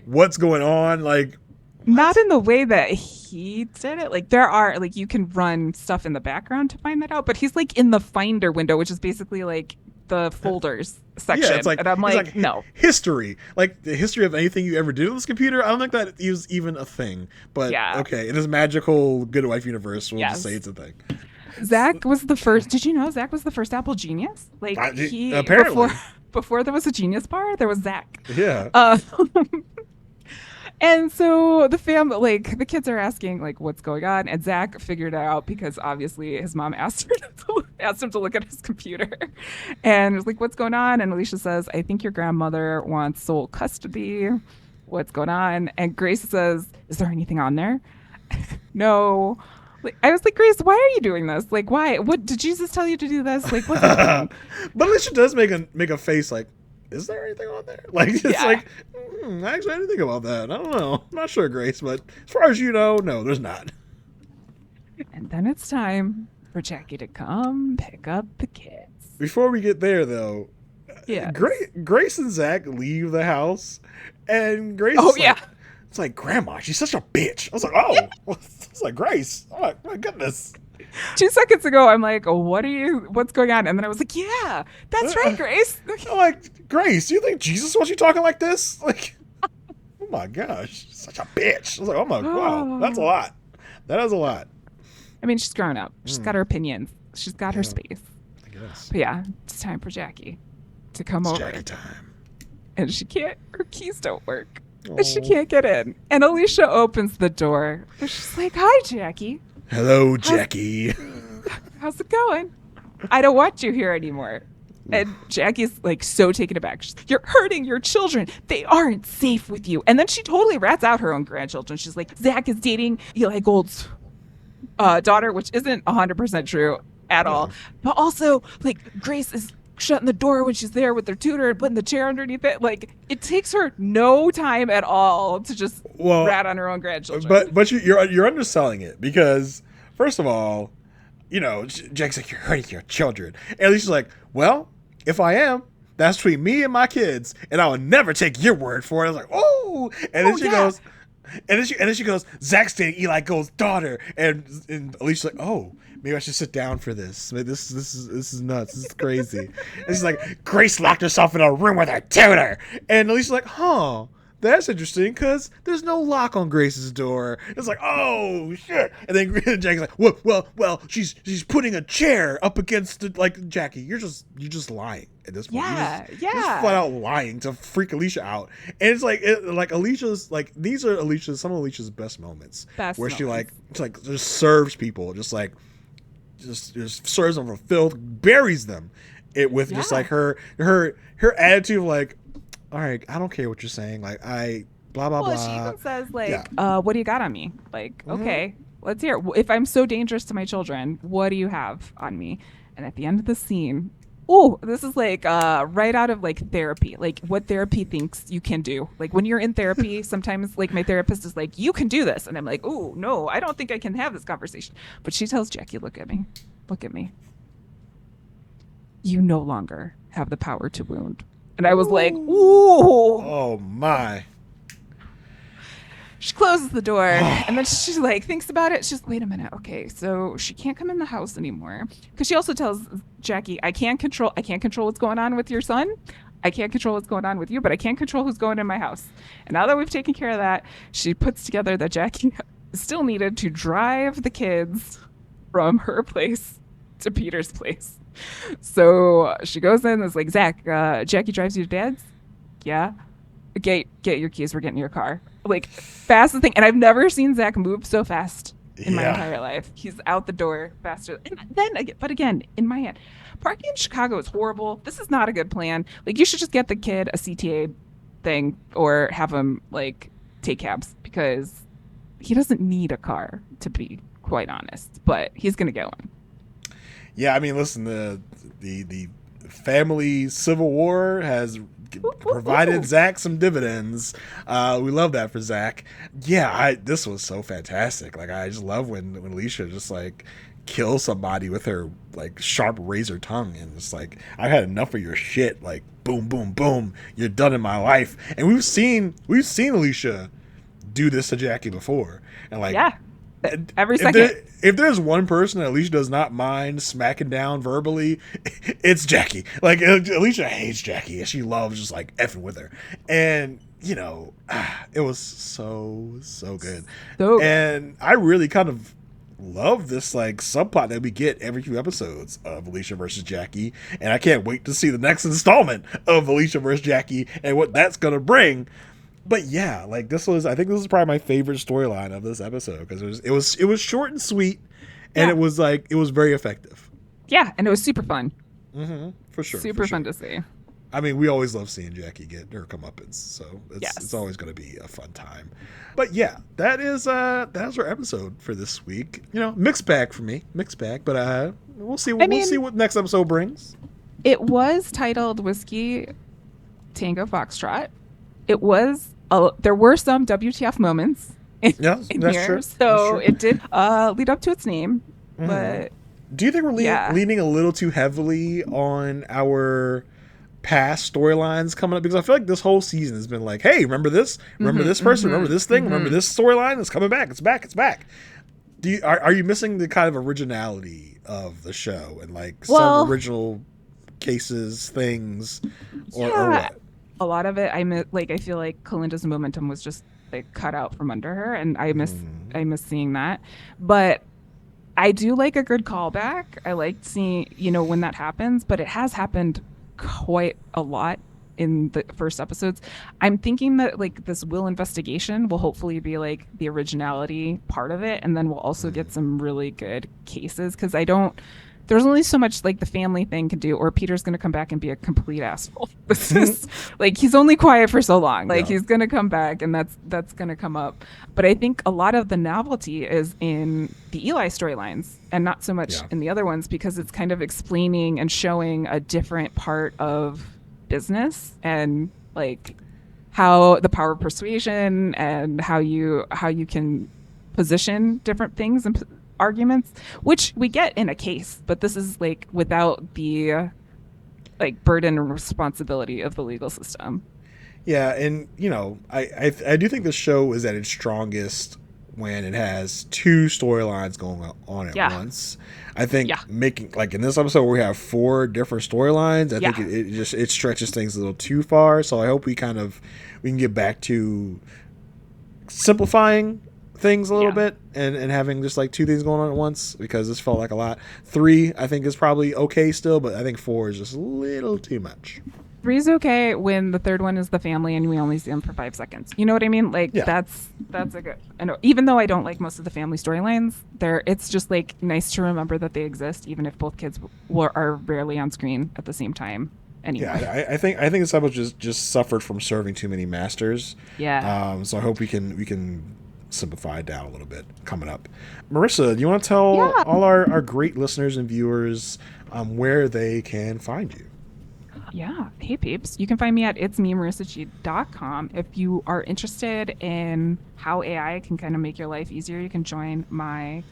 what's going on. Like, not in the way that he did it. Like there are you can run stuff in the background to find that out, but he's like in the Finder window, which is basically like the folders section. Yeah, it's like, and I'm like, no. History. Like the history of anything you ever did on this computer, I don't think that is even a thing. But okay, in this magical Good Wife universe, we'll just say it's a thing. Zach was the first. Did you know Zach was the first Apple genius? Like he apparently before there was a genius bar, there was Zach. Yeah. And so the the kids are asking what's going on, and Zach figured it out because obviously his mom asked him to look at his computer, and was like, what's going on? And Alicia says, I think your grandmother wants sole custody. What's going on? And Grace says, is there anything on there? No. I was like, Grace, why are you doing this? Like, why? What did Jesus tell you to do this? Like, what's happening? But Alicia does make a face like, is there anything on there? Like, it's like, actually, I didn't think about that. I don't know. I'm not sure, Grace, but as far as you know, no, there's not. And then it's time for Jackie to come pick up the kids. Before we get there, though, Grace and Zach leave the house, and Grace it's like, Grandma, she's such a bitch. I was like, it's like, Grace. Oh, my goodness. 2 seconds ago, I'm like, what's going on? And then I was like, yeah, that's right, Grace. I'm like, Grace, do you think Jesus wants you talking like this? Like, oh my gosh, such a bitch. I was like, wow, that's a lot. That is a lot. I mean, she's grown up. She's got her opinions. She's got her space. I guess. But yeah, it's time for Jackie to come over. Jackie time. and her keys don't work. And she Oh. can't get in. And Alicia opens the door. And she's like, "Hi, Jackie. Hello, Jackie. How's it going? I don't want you here anymore." And Jackie's like so taken aback. She's, "You're hurting your children. They aren't safe with you." And then she totally rats out her own grandchildren. She's like, "Zach is dating Eli Gold's daughter," which isn't 100% true at all. But also, like, Grace is shutting the door when she's there with their tutor and putting the chair underneath it. Like, it takes her no time at all to just rat on her own grandchildren. But you're underselling it because, first of all, Jack's like, "You're hurting your children," and Alicia's like, "Well, if I am, that's between me and my kids, and I will never take your word for it." I was like, "Oh," and then she goes, and then she goes, "Zach's dating Eli Gold's daughter," and Alicia's like, "Oh, maybe I should sit down for this. This is nuts. This is crazy." And she's like, "Grace locked herself in a room with her tutor," and Alicia's like, "Huh. That's interesting because there's no lock on Grace's door." It's like, "Oh shit!" And then Jackie's like, well, she's putting a chair up against the, like, Jackie, you're just lying at this point. Yeah, you're just flat out lying to freak Alicia out. And it's like, Alicia's like, these are some of Alicia's best moments, where she just serves people, just serves them for filth, buries them with just like her attitude of like, "All right, I don't care what you're saying. Like, blah, blah, blah." She even says, like, "What do you got on me?" Like, okay, let's hear it. If I'm so dangerous to my children, what do you have on me? And at the end of the scene, this is like right out of like therapy, like what therapy thinks you can do. Like when you're in therapy, sometimes like my therapist is like, "You can do this." And I'm like, "Oh, no, I don't think I can have this conversation." But she tells Jackie, look at me. "You no longer have the power to wound." And I was like, "Ooh." Oh my. She closes the door and then she like thinks about it. She's, "Wait a minute. Okay, so she can't come in the house anymore." Because she also tells Jackie, I can't control what's going on with your son. I can't control what's going on with you, but I can't control who's going in my house." And now that we've taken care of that, she puts together that Jackie still needed to drive the kids from her place to Peter's place. So she goes in and is like, "Zach, Jackie drives you to Dad's?" "Yeah." Get your keys. We're getting your car." Like, fastest thing. And I've never seen Zach move so fast in my entire life. He's out the door faster. And then, but again, in my head, parking in Chicago is horrible. This is not a good plan. Like, you should just get the kid a CTA thing or have him, like, take cabs because he doesn't need a car, to be quite honest. But he's going to get one. Yeah, I mean, listen, the family civil war has provided Zach some dividends. We love that for Zach. Yeah, this was so fantastic. Like, I just love when Alicia just like kills somebody with her like sharp razor tongue, and it's like, "I've had enough of your shit." Like, boom, boom, boom, you're done in my life. And we've seen Alicia do this to Jackie before, and like, every second. If there's one person that Alicia does not mind smacking down verbally, it's Jackie. Like, Alicia hates Jackie, and she loves just like effing with her. And it was so good. And I really kind of love this like subplot that we get every few episodes of Alicia versus Jackie, and I can't wait to see the next installment of Alicia versus Jackie and what that's gonna bring. But yeah, like I think this is probably my favorite storyline of this episode because it was short and sweet, and it was very effective. Yeah, and it was super fun. Mm-hmm, for sure. Super fun to see. I mean, we always love seeing Jackie get her comeuppance, so it's always going to be a fun time. But yeah, that's our episode for this week. Mixed bag for me, but we'll see. We'll see what next episode brings. It was titled Whiskey Tango Foxtrot. It was. There were some WTF moments in here, true. So it did lead up to its name. Mm-hmm. But do you think we're leaning a little too heavily on our past storylines coming up? Because I feel like this whole season has been like, "Hey, remember this? Remember this person? Remember this thing? Remember this storyline? It's coming back. It's back. It's back." Are you missing the kind of originality of the show and like some original cases, things, or what? A lot of it, I feel like Kalinda's momentum was just like cut out from under her, and I miss seeing that. But I do like a good callback. I like seeing when that happens, but it has happened quite a lot in the first episodes. I'm thinking that like this will investigation will hopefully be like the originality part of it, and then we'll also get some really good cases, because I don't there's only so much like the family thing can do, or Peter's going to come back and be a complete asshole. This is like, he's only quiet for so long. Like, he's going to come back, and that's going to come up. But I think a lot of the novelty is in the Eli storylines and not so much in the other ones, because it's kind of explaining and showing a different part of business, and like how the power of persuasion and how you can position different things and arguments, which we get in a case, but this is like without the like burden and responsibility of the legal system. Yeah, and you know, I do think the show is at its strongest when it has two storylines going on at once. I think making, like in this episode where we have 4 different storylines, I think it stretches things a little too far. So I hope we can get back to simplifying things a little bit and having just like 2 things going on at once, because this felt like a lot. 3 I think is probably okay still, but I think 4 is just a little too much. 3 is okay when the third one is the family and we only see them for 5 seconds. You know what I mean? Like that's a good. And even though I don't like most of the family storylines, it's just like nice to remember that they exist, even if both kids are rarely on screen at the same time. Anymore. Yeah, I think this episode just suffered from serving too many masters. Yeah. So I hope we can simplify it down a little bit coming up. Marissa, do you want to tell all our great listeners and viewers where they can find you? Yeah. Hey, peeps. You can find me at itsmemarissag.com. If you are interested in how AI can kind of make your life easier, you can join my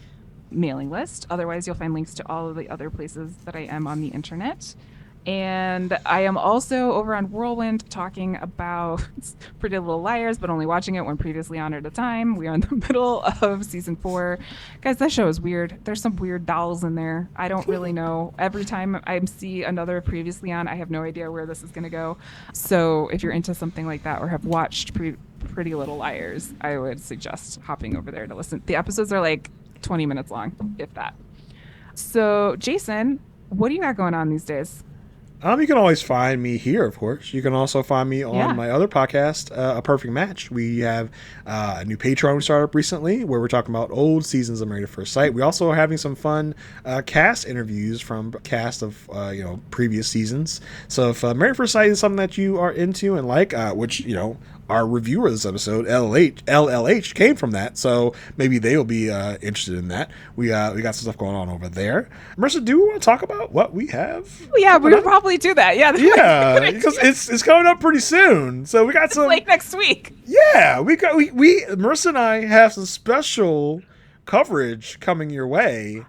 mailing list. Otherwise, you'll find links to all of the other places that I am on the internet. And I am also over on Whirlwind talking about Pretty Little Liars, but only watching it when previously on at a time. We are in the middle of season 4. Guys, that show is weird. There's some weird dolls in there. I don't really know. Every time I see another previously on, I have no idea where this is going to go. So if you're into something like that or have watched Pretty Little Liars, I would suggest hopping over there to listen. The episodes are like 20 minutes long, if that. So, Jason, what do you got going on these days? You can always find me here, of course. You can also find me on my other podcast, A Perfect Match. We have a new Patreon we started up recently where we're talking about old seasons of Married at First Sight. We also are having some fun cast interviews from cast of previous seasons. So if Married at First Sight is something that you are into and like, which, our reviewer of this episode, LLH, came from that, so maybe they will be interested in that. We got some stuff going on over there. Marissa, do we want to talk about what we have? Yeah, we would probably do that. Yeah, because it's coming up pretty soon. So we got some like next week. Yeah, we Marissa and I have some special coverage coming your way.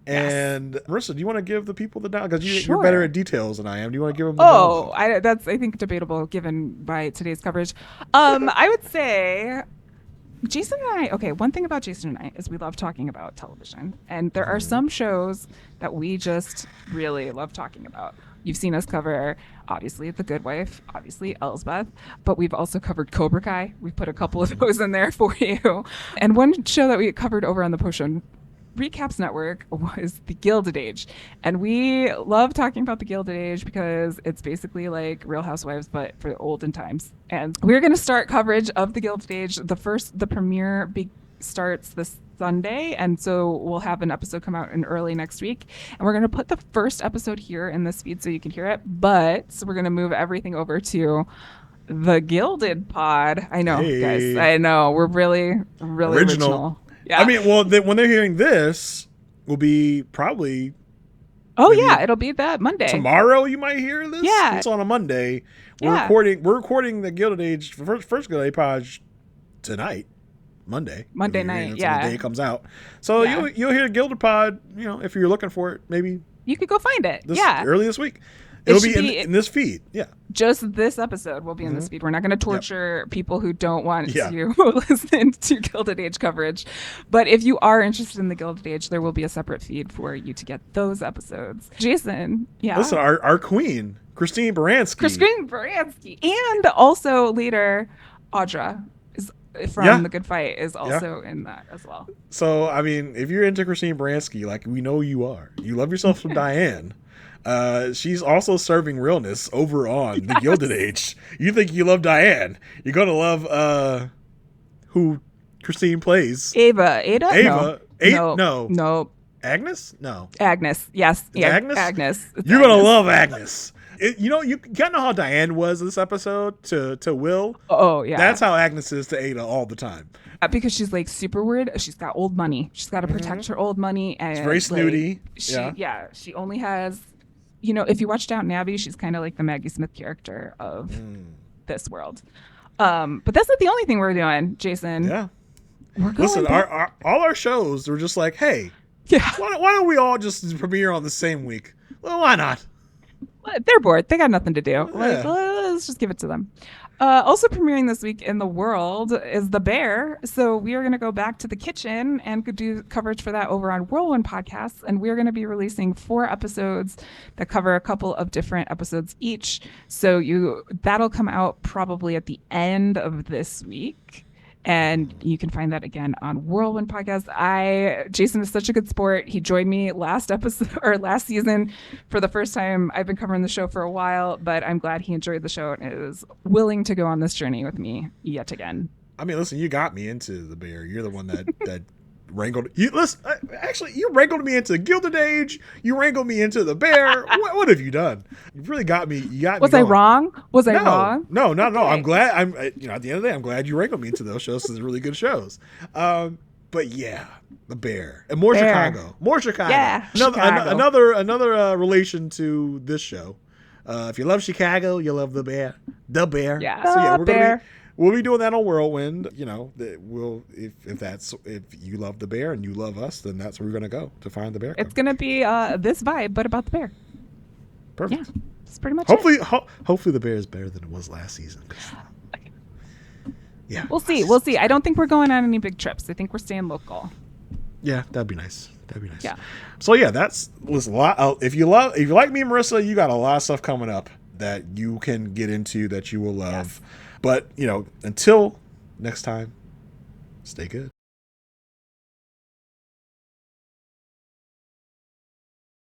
And Marissa, do you want to give the people the down? Because you're better at details than I am. Do you want to give them the that's, I think, debatable given by today's coverage. I would say Jason and I, one thing about Jason and I is we love talking about television. And there are some shows that we just really love talking about. You've seen us cover, obviously, The Good Wife, obviously, Elsbeth, but we've also covered Cobra Kai. We've put a couple of those in there for you. And one show that we covered over on the Potion Recaps Network was The Gilded Age. And we love talking about The Gilded Age because it's basically like Real Housewives, but for the olden times. And we're going to start coverage of The Gilded Age. The premiere starts this Sunday, and so we'll have an episode come out in early next week. And we're going to put the first episode here in this feed so you can hear it, but we're going to move everything over to the Gilded Pod. I know, guys. I know. We're really, really original. Yeah. I mean, well, when they're hearing this, will be probably. Oh yeah, it'll be that Monday. Tomorrow you might hear this. Yeah, it's on a Monday. We're recording the Gilded Age first Gilded Age pod tonight, Monday night. Yeah, the day it comes out. So you'll hear Gilded Pod. If you're looking for it, maybe you could go find it. Early this week. It'll be in this feed. Yeah. Just this episode will be in this feed. We're not going to torture people who don't want to listen to Gilded Age coverage. But if you are interested in the Gilded Age, there will be a separate feed for you to get those episodes. Jason, listen, our queen, Christine Baranski. And also leader Audra is from The Good Fight is also in that as well. So, I mean, if you're into Christine Baranski, like we know you are, you love yourself some Diane. She's also serving realness over on the Gilded Age. You think you love Diane? You're gonna love who Christine plays? Ada? No. Agnes? No. Agnes. Yes. It's Agnes? Agnes. It's You're Agnes. gonna love Agnes. You gotta know how Diane was this episode to Will. Oh yeah. That's how Agnes is to Ada all the time. Because she's like super worried. She's got old money. She's got to protect her old money. And It's very snooty. She only has, if you watch Downton Abbey, she's kind of like the Maggie Smith character of this world. But that's not the only thing we're doing, Jason. Yeah. We're going Listen, all our shows were just like, hey, why don't we all just premiere on the same week? Well, why not? They're bored. They got nothing to do. Yeah. Let's just give it to them. Also premiering this week in the world is The Bear. So we are going to go back to the kitchen and do coverage for that over on Whirlwind Podcasts. And we're going to be releasing 4 episodes that cover a couple of different episodes each. So that'll come out probably at the end of this week. And you can find that again on Whirlwind Podcast. Jason is such a good sport. He joined me last season for the first time. I've been covering the show for a while, but I'm glad he enjoyed the show and is willing to go on this journey with me yet again. I mean, listen, you got me into The Bear. You're the one that wrangled you. Listen, actually, you wrangled me into Gilded Age. You wrangled me into The Bear. What have you done? You really got me. You got me. Was I wrong? Was I wrong? No. Okay. I'm glad. At the end of the day, I'm glad you wrangled me into those shows. They're really good shows. But yeah, The Bear and more Chicago. More Chicago. Yeah, another relation to this show. If you love Chicago, you love The Bear. The Bear. Yeah. So yeah, we'll be doing that on Whirlwind. If you love The Bear and you love us, then that's where we're gonna go to find the bear. It's gonna be this vibe, but about the bear. Perfect. Yeah, that's pretty much hopefully, it. Hopefully the bear is better than it was last season. Okay. Yeah, we'll see. I don't think we're going on any big trips. I think we're staying local. Yeah, that'd be nice. Yeah. So yeah, was a lot. If you like me and Marissa, you got a lot of stuff coming up that you can get into that you will love. Yes. But until next time, stay good.